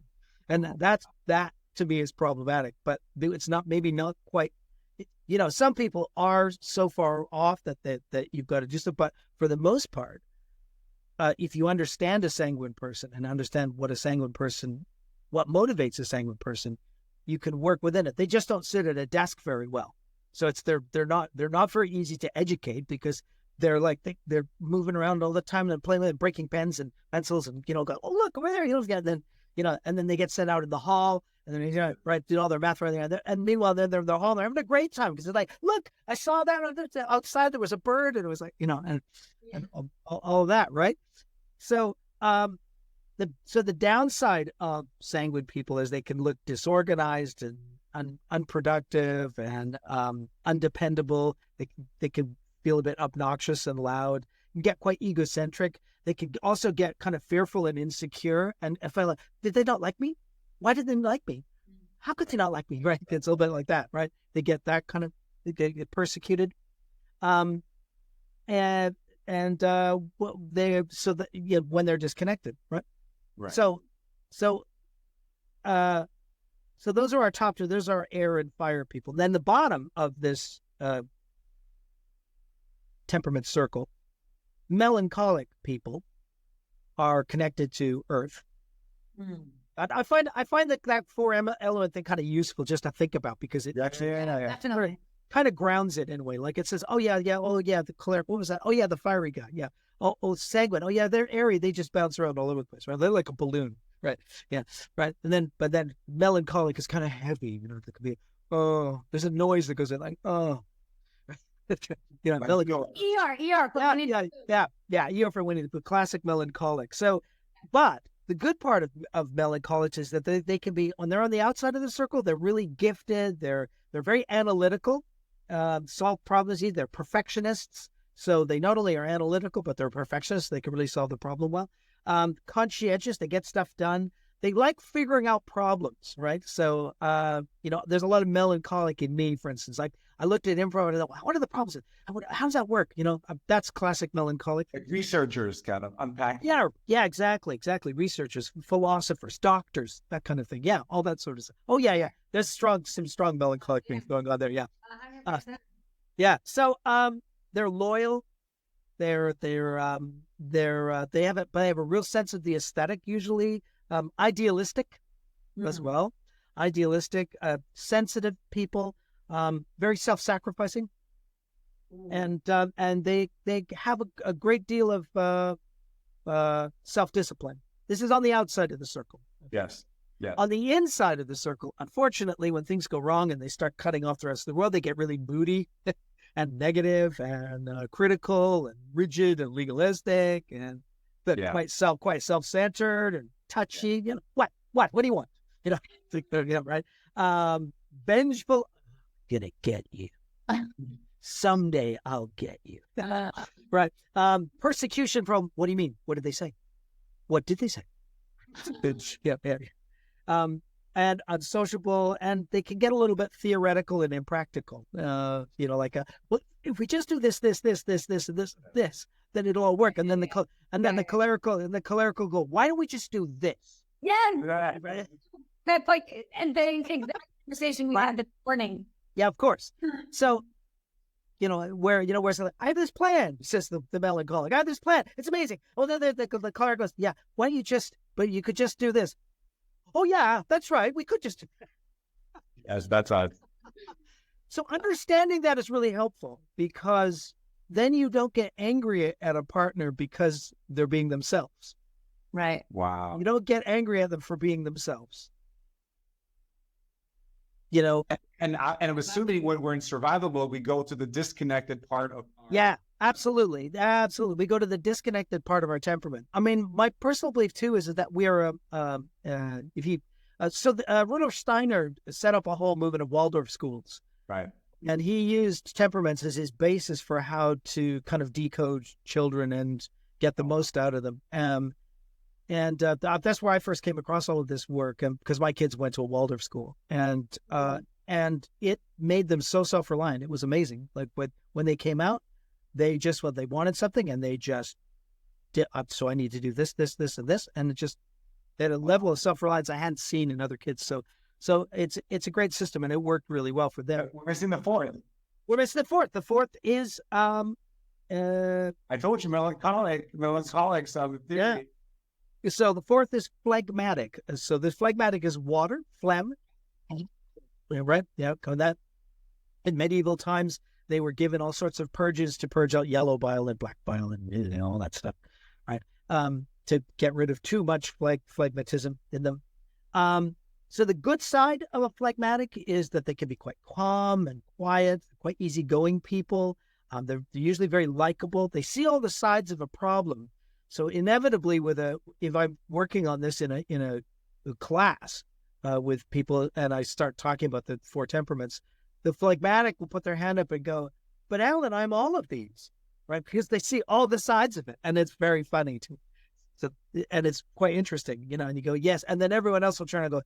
and that to me is problematic. But it's maybe not quite. Some people are so far off that you've got to do so. But for the most part, if you understand a sanguine person and understand what motivates a sanguine person, you can work within it. They just don't sit at a desk very well. So they're not very easy to educate because they're like they're moving around all the time and playing with breaking pens and pencils and go, oh look over there, and then they get sent out in the hall and then do all their math right there. And meanwhile they're in the hall, they're having a great time because they're like, look, I saw that outside there was a bird and it was like and all of that, right? So the downside of sanguine people is they can look disorganized and unproductive and undependable. They can feel a bit obnoxious and loud and get quite egocentric. They can also get kind of fearful and insecure. And if did they not like me? Why did they not like me? How could they not like me? Right? It's a little bit like that, right? They get that kind of, they get persecuted. When they're disconnected, right? Right. So those are our top two. Those are our air and fire people. Then the bottom of this temperament circle, melancholic people are connected to earth. Mm. I find that four element thing kind of useful just to think about because it Definitely kind of grounds it in a way. Like it says, the choleric. What was that? Oh yeah, the fiery guy. Yeah. Oh, sanguine. Oh yeah, they're airy. They just bounce around all over the place. Right? They're like a balloon. Right. Yeah. Right. But then melancholic is kind of heavy. There could be there's a noise that goes in like melancholic. ER. ER for Winnie the classic melancholic. So, but the good part of melancholics is that they can be, when they're on the outside of the circle, they're really gifted. They're very analytical, solve problems. They're perfectionists. So they not only are analytical, but they're perfectionists. They can really solve the problem well. Conscientious, they get stuff done. They like figuring out problems, right? So, there's a lot of melancholic in me, for instance. Like I looked at improv and I thought, what are the problems? How does that work? That's classic melancholic. Like researchers kind of unpack. Yeah, exactly. Researchers, philosophers, doctors, that kind of thing. Yeah, all that sort of stuff. Oh, yeah. There's some strong melancholic things going on there. Yeah. 100%. Yeah. So, they're loyal. They have a real sense of the aesthetic usually. Idealistic as well. Idealistic, sensitive people, very self-sacrificing, and they have a great deal of self-discipline. This is on the outside of the circle. Yes. Yeah. On the inside of the circle, unfortunately, when things go wrong and they start cutting off the rest of the world, they get really moody and negative and critical and rigid and legalistic and quite self-centered and touchy. Yeah. What do you want? Right? Vengeful. Gonna get you. Someday I'll get you. Right. Persecution from, what do you mean? What did they say? What did they say? Yeah. And unsociable, and they can get a little bit theoretical and impractical. Well, if we just do this, then it'll all work. And then the clerical go, why don't we just do this? Yeah. Right? That's like, and they think the conversation we had this morning. Yeah, of course. So, where I have this plan, says the melancholic. I have this plan. It's amazing. Oh, then the cleric goes, yeah, why don't you could just do this. Oh, yeah, that's right. We could just. Yes, that's us. So understanding that is really helpful because then you don't get angry at a partner because they're being themselves. Right. Wow. You don't get angry at them for being themselves. And I'm assuming when we're in survival mode, we go to the disconnected part of. Yeah, absolutely. We go to the disconnected part of our temperament. I mean, my personal belief too is that we are Rudolf Steiner set up a whole movement of Waldorf schools. Right. And he used temperaments as his basis for how to kind of decode children and get the most out of them. That's where I first came across all of this work, because my kids went to a Waldorf school, and and it made them so self-reliant. It was amazing. Like when they came out, they wanted something and they just did. So I need to do this, this, this, and this, and it just they had a level of self-reliance I hadn't seen in other kids. So it's a great system, and it worked really well for them. We're missing the fourth. We're missing the fourth. The fourth is I told you, melancholic. Yeah. So the fourth is phlegmatic. So this phlegmatic is water, phlegm. Right? Yeah, that. In medieval times, they were given all sorts of purges to purge out yellow bile and black bile and all that stuff, right? To get rid of too much phlegmatism in them. So the good side of a phlegmatic is that they can be quite calm and quiet, quite easygoing people. They're usually very likable. They see all the sides of a problem. So inevitably, if I'm working on this in a class with people, and I start talking about the four temperaments, the phlegmatic will put their hand up and go, "But Alan, I'm all of these," right? Because they see all the sides of it, and it's very funny too. So, and it's quite interesting, And you go, "Yes," and then everyone else will try to go,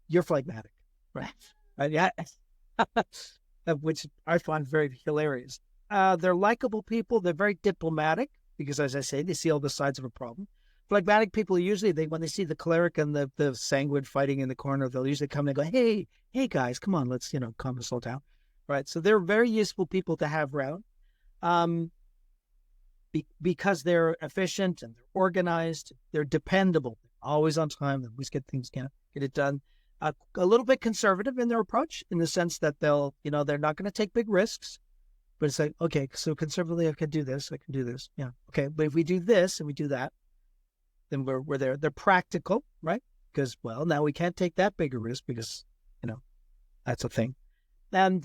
"You're phlegmatic," right? Yeah, which I find very hilarious. They're likable people. They're very diplomatic because, as I say, they see all the sides of a problem. Phlegmatic people usually, when they see the cleric and the sanguine fighting in the corner, they'll usually come and go, "Hey guys, come on, let's calm and slow down," right? So they're very useful people to have around, because they're efficient and they're organized. They're dependable, always on time. They always get it done. A little bit conservative in their approach, in the sense that they're not going to take big risks. But it's like, okay, so conservatively, I can do this. Yeah. Okay. But if we do this and we do that, then we're there. They're practical, right? Because, well, now we can't take that bigger risk because, that's a thing. And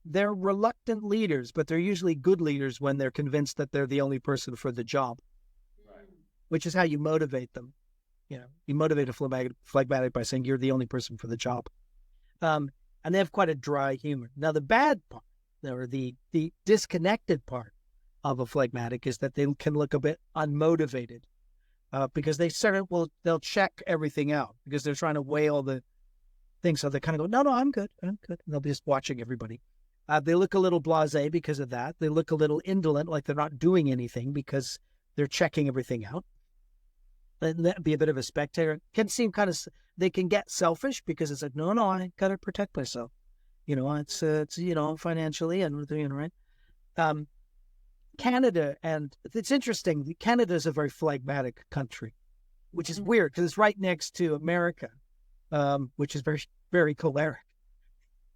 they're reluctant leaders, but they're usually good leaders when they're convinced that they're the only person for the job, right? Which is how you motivate them. You motivate a phlegmatic by saying you're the only person for the job. And they have quite a dry humor. Now, the bad part, or the disconnected part of a phlegmatic, is that they can look a bit unmotivated, because they'll check everything out because they're trying to weigh all the things. So they kind of go, no, I'm good. And they'll be just watching everybody. They look a little blasé because of that. They look a little indolent, like they're not doing anything because they're checking everything out. And that'd be a bit of a spectator. Can seem they can get selfish because it's like, no, I got to protect myself. It's financially and we're doing it right. Canada, and it's interesting. Canada is a very phlegmatic country, which is weird because it's right next to America, which is very, very choleric.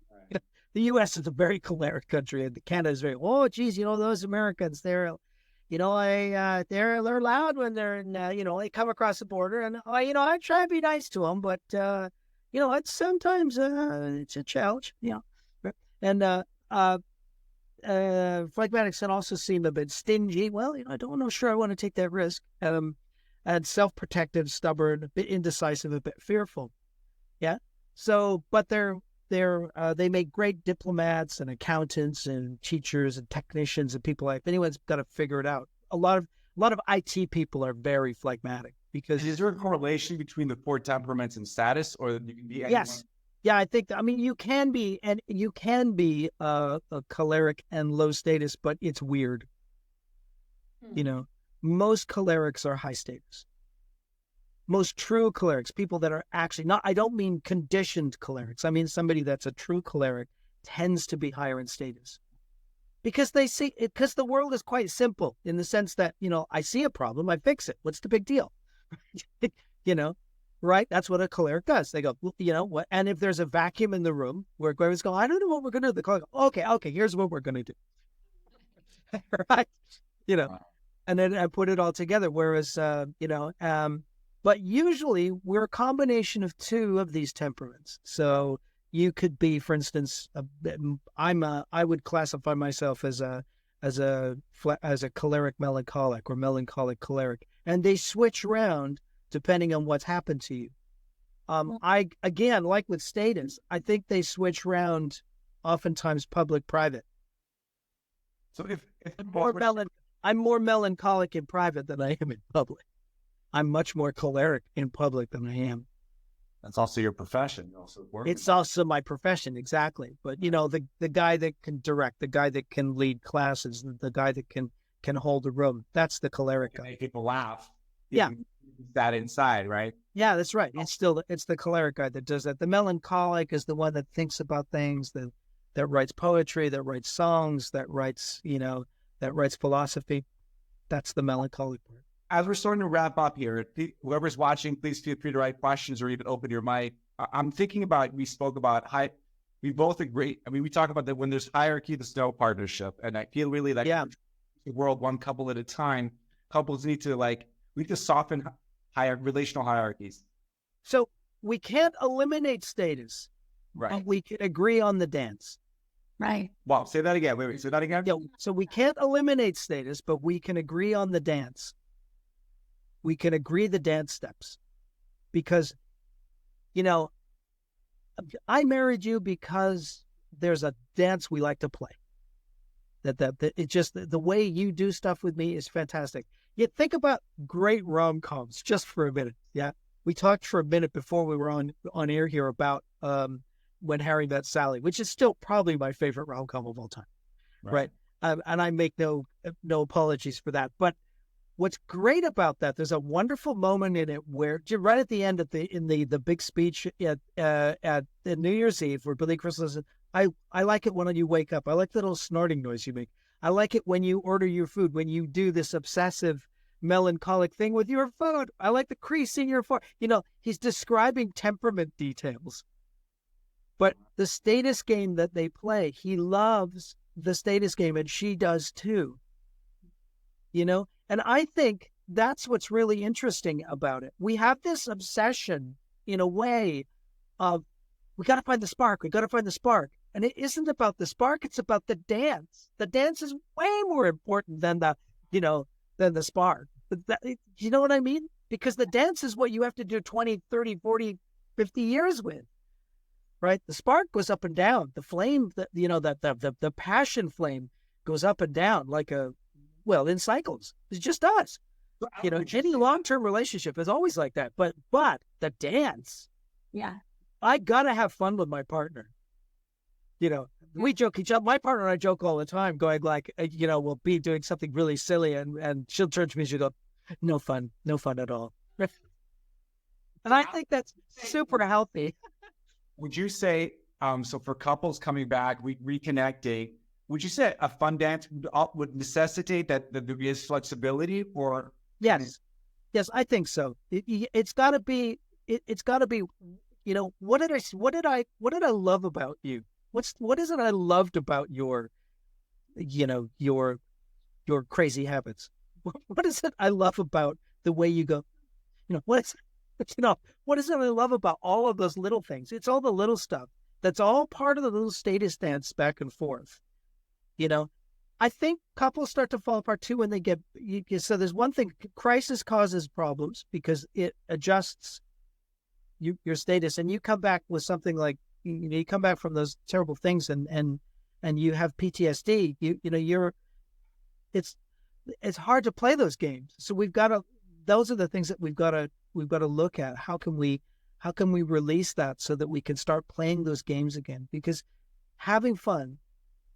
Right. The U.S. is a very choleric country, and Canada is very, those Americans, they're loud when they're in, they come across the border, and I try to be nice to them, but it's sometimes it's a challenge, and phlegmatics can also seem a bit stingy. Well, I don't know, sure I want to take that risk, and self-protective, stubborn, a bit indecisive, a bit fearful, yeah. So, but they make great diplomats and accountants and teachers and technicians and people like. If anyone's got to figure it out, a lot of IT people are very phlegmatic because. Is there a correlation between the four temperaments and status, or you can be anyone? Yes, yeah, I think. You can be, a choleric and low status, but it's weird. Most cholerics are high status. Most true cholerics, people that are actually not, I don't mean conditioned cholerics. I mean somebody that's a true choleric tends to be higher in status because because the world is quite simple in the sense that, I see a problem, I fix it. What's the big deal? Right? That's what a choleric does. They go, what? And if there's a vacuum in the room where everyone's going, I don't know what we're going to do. The choleric goes, okay, here's what we're going to do. Right? And then I put it all together. Whereas, but usually we're a combination of two of these temperaments. So you could be, for instance, I would classify myself as a choleric melancholic or melancholic choleric, and they switch around depending on what's happened to you. I again, like with status, I think they switch around oftentimes public-private. So if I'm more melancholic in private than I am in public. I'm much more choleric in public than I am That's also your profession. You also work. It's also my profession, exactly. But the guy that can direct, the guy that can lead classes, the guy that can hold a room, that's the choleric guy. Make people laugh. Yeah. That inside, right? Yeah, that's right. It's the choleric guy that does that. The melancholic is the one that thinks about things, that writes poetry, that writes songs, that writes philosophy. That's the melancholic part. As we're starting to wrap up here, whoever's watching, please feel free to write questions or even open your mic. I'm thinking about, we spoke about we both agree. I mean, we talk about that when there's hierarchy, there's no partnership. And I feel really like the world one couple at a time, couples need to soften relational hierarchies. So we can't eliminate status, right? But we can agree on the dance. Right. Wow. Say that again. Wait, say that again. Yeah. So we can't eliminate status, but we can agree on the dance. We can agree the dance steps, because, I married you because there's a dance we like to play. That it's just the way you do stuff with me is fantastic. Yet think about great rom-coms just for a minute. Yeah, we talked for a minute before we were on air here about When Harry Met Sally, which is still probably my favorite rom-com of all time. Right. And I make no apologies for that. But what's great about that, there's a wonderful moment in it where right at the end in the big speech at New Year's Eve, where Billy Crystal says, I like it when you wake up. I like the little snorting noise you make. I like it when you order your food, when you do this obsessive, melancholic thing with your food. I like the crease in your forehead. He's describing temperament details. But the status game that they play, he loves the status game, and she does too. And I think that's what's really interesting about it. We have this obsession, in a way, of we got to find the spark. We got to find the spark. And it isn't about the spark. It's about the dance. The dance is way more important than the spark. You know what I mean? Because the dance is what you have to do 20, 30, 40, 50 years with, right? The spark goes up and down. The flame, the passion flame goes up and down in cycles. It just does. Any long-term relationship is always like that. But the dance, I gotta have fun with my partner. We joke each other. My partner and I joke all the time, going we'll be doing something really silly, and she'll turn to me and she'll go, no fun at all. And I think that's super healthy. Would you say, so for couples coming back, reconnecting, would you say a fun dance would necessitate that there is flexibility, or? Yes, I think so. It's got to be. It's got to be. What did I love about you? What is it I loved about your crazy habits? What is it I love about the way you go? What is it I love about all of those little things? It's all the little stuff. That's all part of the little status dance back and forth. I think couples start to fall apart too when they get. So there's one thing: crisis causes problems because it adjusts your status, and you come back with something like you come back from those terrible things, and you have PTSD. It's hard to play those games. So we've got to. Those are the things that we've got to look at. How can we release that so that we can start playing those games again? Because having fun,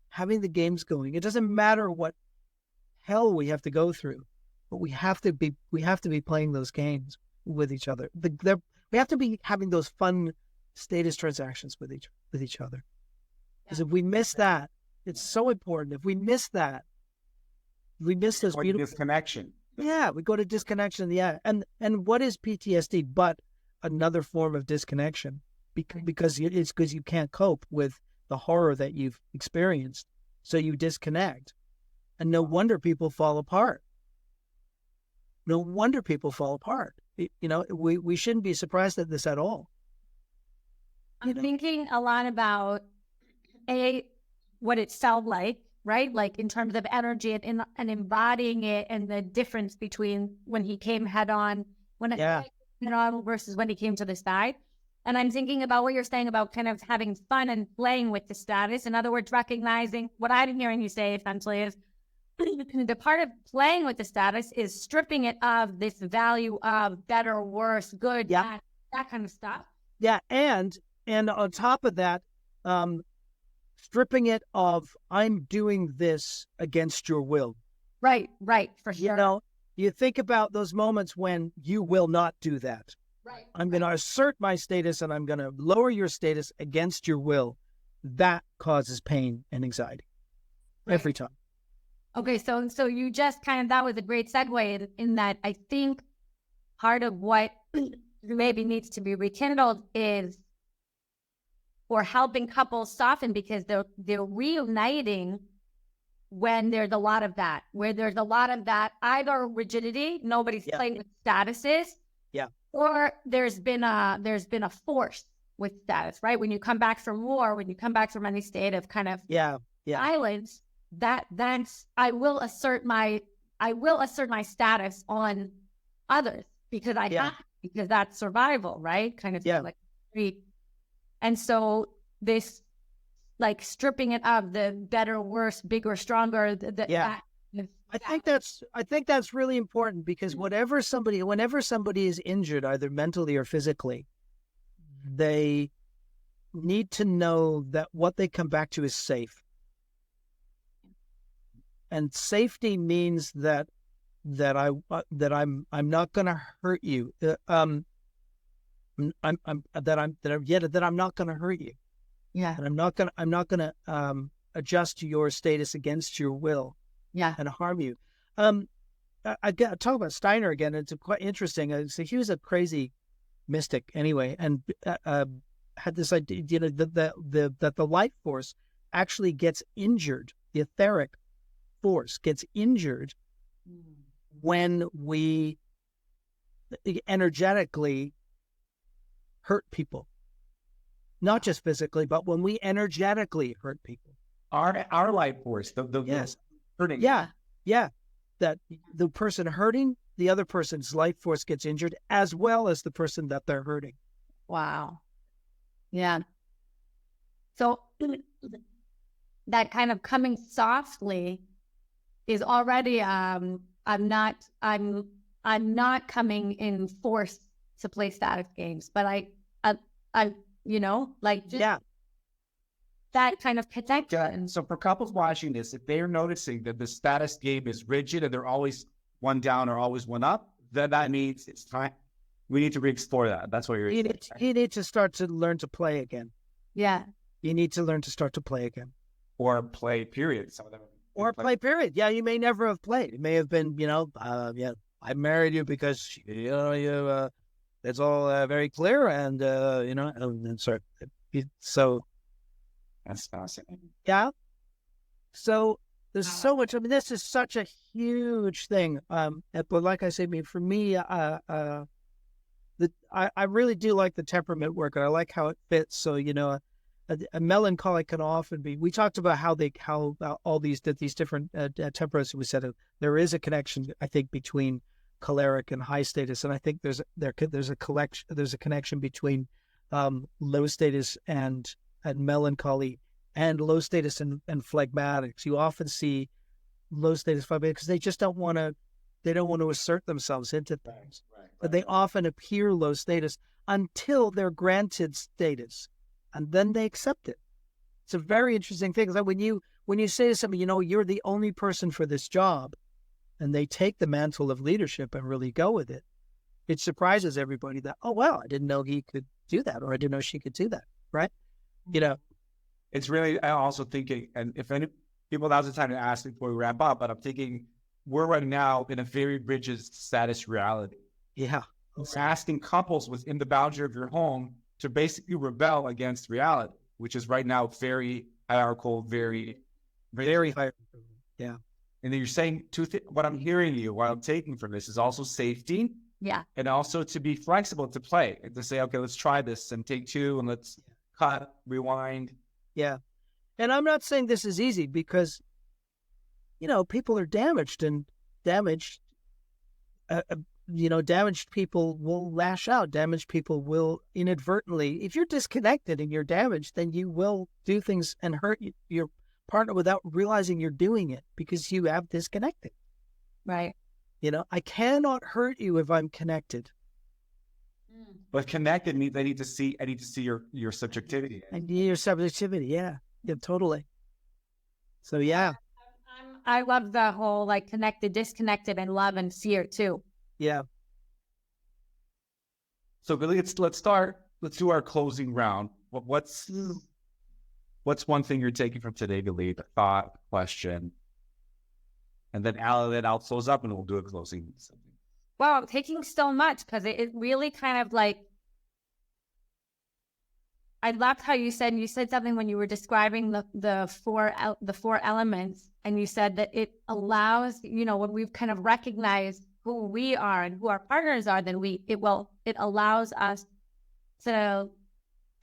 having the games going, it doesn't matter what hell we have to go through, but we have to be playing those games with each other. We have to be having those fun status transactions with each other. Because if we miss that, it's so important. If we miss that, we miss those beautiful disconnection. Yeah, we go to disconnection. Yeah, and what is PTSD but another form of disconnection? Because you can't cope with the horror that you've experienced, so you disconnect, and no wonder people fall apart. We shouldn't be surprised at this at all. I'm thinking a lot about what it felt like, right? Like in terms of energy and embodying it, and the difference between when he came head on, head on versus when he came to the side. And I'm thinking about what you're saying about kind of having fun and playing with the status. In other words, recognizing what I'm hearing you say essentially is the part of playing with the status is stripping it of this value of better, worse, good, bad, that kind of stuff. Yeah, and on top of that, stripping it of I'm doing this against your will. Right, for sure. You know, you think about those moments when you will not do that. Right. I'm going to assert my status and I'm going to lower your status against your will. That causes pain and anxiety every time. Okay, so you just that was a great segue in that I think part of what maybe needs to be rekindled is for helping couples soften, because they're reuniting when there's a lot of that, where there's a lot of that either rigidity, nobody's playing with statuses, or there's been a force with status, right? When you come back from war, when you come back from any state of kind of violence, that's I will assert my status on others because I have, because that's survival, right? Kind of like street. And so this like stripping it of the better, worse, bigger, stronger. I think that's really important, because whenever somebody is injured, either mentally or physically, they need to know that what they come back to is safe. And safety means that I'm not going to hurt you. That I'm not going to hurt you. Yeah. And I'm not going to adjust your status against your will. Yeah. And harm you. I talk about Steiner again. It's quite interesting. So he was a crazy mystic anyway, and had this idea, that the life force actually gets injured. The etheric force gets injured when we energetically hurt people. Not just physically, but when we energetically hurt people. Our life force, the hurting. Yeah. That the person hurting, the other person's life force gets injured, as well as the person that they're hurting. Wow. Yeah. So that kind of coming softly is already I'm not coming in force to play status games, but I that kind of connection. So for couples watching this, if they're noticing that the status game is rigid and they're always one down or always one up, then that means it's time. We need to re-explore that. That's what you need to start to learn to play again. Yeah. You need to learn to start to play again. Or play, period. Some of them. Or play, period. Yeah, you may never have played. It may have been, I married you because, it's all very clear and, sorry. So. That's fascinating. Yeah. So there's so much. I mean, this is such a huge thing. But like I say, for me, I really do like the temperament work, and I like how it fits. So a melancholy can often be. We talked about how all these different temperaments. We said there is a connection, I think, between choleric and high status, and I think there's a connection between low status and melancholy, and low status and phlegmatics. You often see low status phlegmatics because they just don't want to assert themselves into things. Right. But they often appear low status until they're granted status, and then they accept it. It's a very interesting thing. Like when you say to somebody, you're the only person for this job, and they take the mantle of leadership and really go with it, it surprises everybody that, oh, wow, I didn't know he could do that, or I didn't know she could do that, right? It's really, I'm also thinking, and if any people, now's the time to ask before we wrap up, but I'm thinking we're right now in a very rigid status reality. Yeah. It's asking couples within the boundary of your home to basically rebel against reality, which is right now very hierarchical, very, very hierarchical. Yeah. And then you're saying what I'm hearing you, what I'm taking from this is also safety. Yeah. And also to be flexible, to play, and to say, okay, let's try this and take two and let's cut, rewind. Yeah. And I'm not saying this is easy because, people are damaged, and damaged people will lash out. Damaged people will inadvertently, if you're disconnected and you're damaged, then you will do things and hurt your partner without realizing you're doing it because you have disconnected. Right. I cannot hurt you if I'm connected. But connected means I need to see your subjectivity. And your subjectivity, yeah, totally. So yeah, I love the whole like connected, disconnected, and love and fear too. yeah. So Billy, let's start. Let's do our closing round. What's one thing you're taking from today, Billy? A thought, question, and then I'll close up and we'll do a closing. Well, I'm taking so much because it really kind of like, I loved how you said something when you were describing the four elements, and you said that it allows, when we've kind of recognized who we are and who our partners are, then it allows us to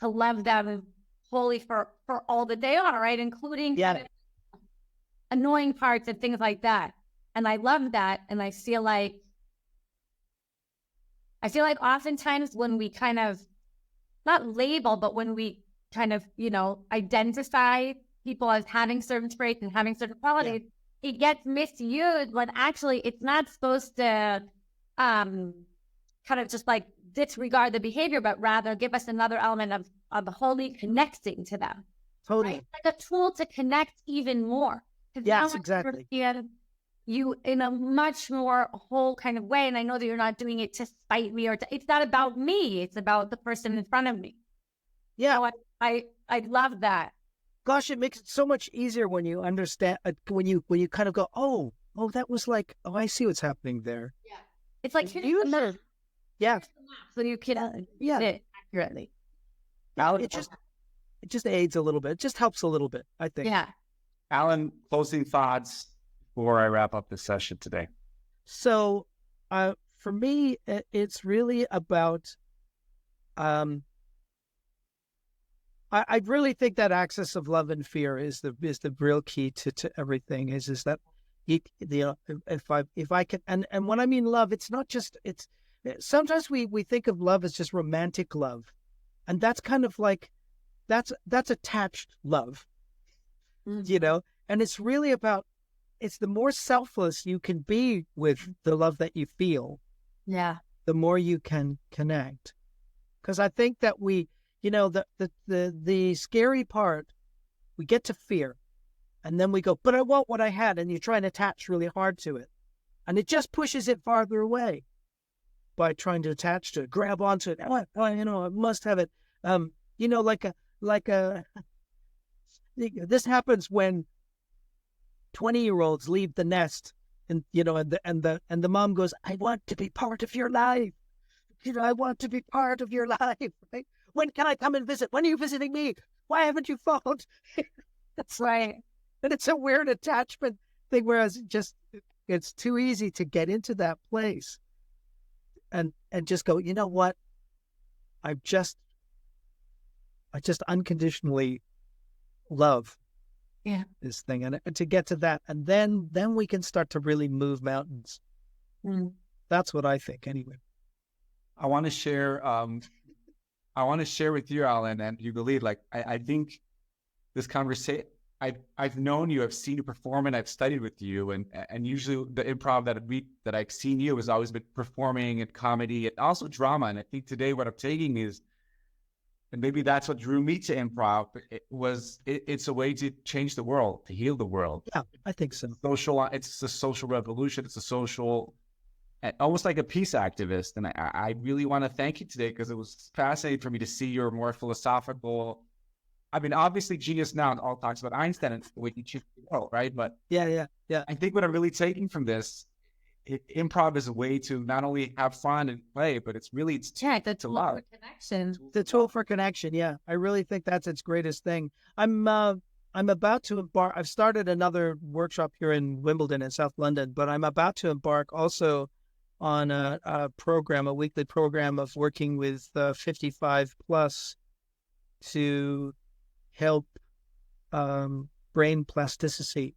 love them wholly for all that they are, right? Including kind of annoying parts and things like that. And I love that, and I feel like oftentimes when we kind of not label, but when we kind of, identify people as having certain traits and having certain qualities, it gets misused when actually it's not supposed to kind of just like disregard the behavior, but rather give us another element of wholly connecting to them. Totally. Right? Like a tool to connect even more. Yes, exactly. You in a much more whole kind of way. And I know that you're not doing it to spite me it's not about me. It's about the person in front of me. Yeah. So I love that. Gosh, it makes it so much easier when you understand, when you kind of go, oh, that was like, oh, I see what's happening there. Yeah. It's like, yeah. So you can it accurately. It just aids a little bit. It just helps a little bit, I think. Yeah. Alan, closing thoughts before I wrap up this session today. So, for me, it's really about, I really think that axis of love and fear is the real key to everything. Is that if I can, and when I mean love, it's not just sometimes we think of love as just romantic love, and that's kind of like that's attached love, and it's really about. It's the more selfless you can be with the love that you feel, the more you can connect. Because I think that we, the scary part, we get to fear, and then we go, but I want what I had, and you try and attach really hard to it, and it just pushes it farther away by trying to attach to it, grab onto it. I must have it. This happens when 20-year-olds leave the nest, and the mom goes, I want to be part of your life. I want to be part of your life. Right? When can I come and visit? When are you visiting me? Why haven't you phoned? That's right. And it's a weird attachment thing, whereas it's too easy to get into that place and just go, you know what? I just unconditionally love this thing, and to get to that, and then we can start to really move mountains. That's what I think, anyway. I want to share with you, Alan, and you believe, like, I think this conversation, I've known you, I've seen you perform, and I've studied with you, and usually the improv that I've seen you has always been performing and comedy and also drama. And I think today what I'm taking is, and maybe that's what drew me to improv, it's a way to change the world, to heal the world. Yeah, I think so. It's a social revolution. It's a social, almost like a peace activist. And I really want to thank you today, because it was fascinating for me to see your more philosophical. I mean, obviously, Genius Now all talks about Einstein and the way he changed the world, right? But yeah. I think what I'm really taking from this, improv is a way to not only have fun and play, but it's the tool love. for connection. The tool for connection. Yeah, I really think that's its greatest thing. I'm about to embark. I've started another workshop here in Wimbledon in South London, but I'm about to embark also on a weekly program of working with 55 plus to help brain plasticity,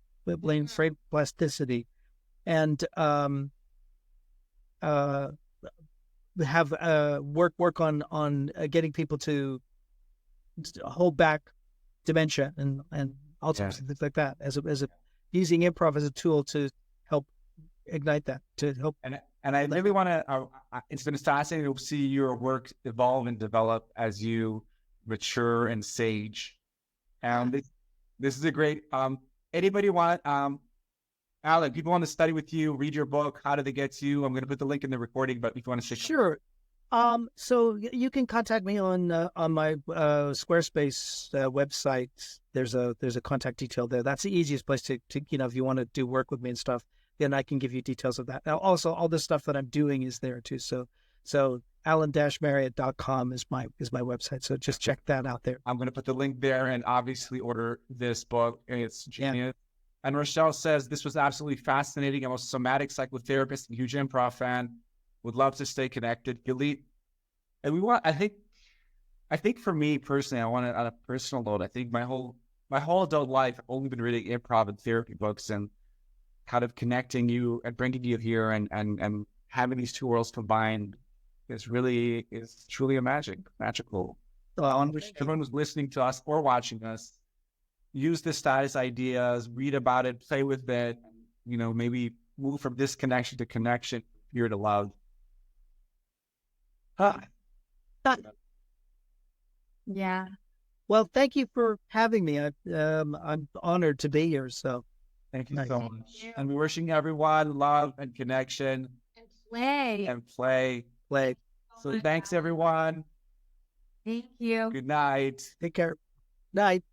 and have work on getting people to hold back dementia and Alzheimer's and things like that, as a using improv as a tool to help ignite that to help. And I really want to. It's been fascinating to see your work evolve and develop as you mature and sage. And this is a great. Anybody want? Alan, people want to study with you, read your book. How do they get to you? I'm going to put the link in the recording, but if you want to say Sure. So you can contact me on my Squarespace website. There's a contact detail there. That's the easiest place to if you want to do work with me and stuff, then I can give you details of that. Now, also all the stuff that I'm doing is there too. So Alan-Marriott.com is my website. So just check that out there. I'm going to put the link there and obviously order this book. It's genius. And Rochelle says, this was absolutely fascinating. I'm a somatic psychotherapist and huge improv fan. Would love to stay connected. Galit. And I think for me personally, I want to, on a personal note, I think my whole adult life, I've only been reading improv and therapy books and kind of connecting you and bringing you here and having these two worlds combined is truly magical. Everyone who's listening to us or watching us, use the status ideas, read about it, play with it, maybe move from disconnection to connection, here to love. Yeah. Well, thank you for having me. I'm honored to be here. So thank you so much. And we're wishing everyone love and connection And play. So thanks everyone. Thank you. Good night. Take care. Night.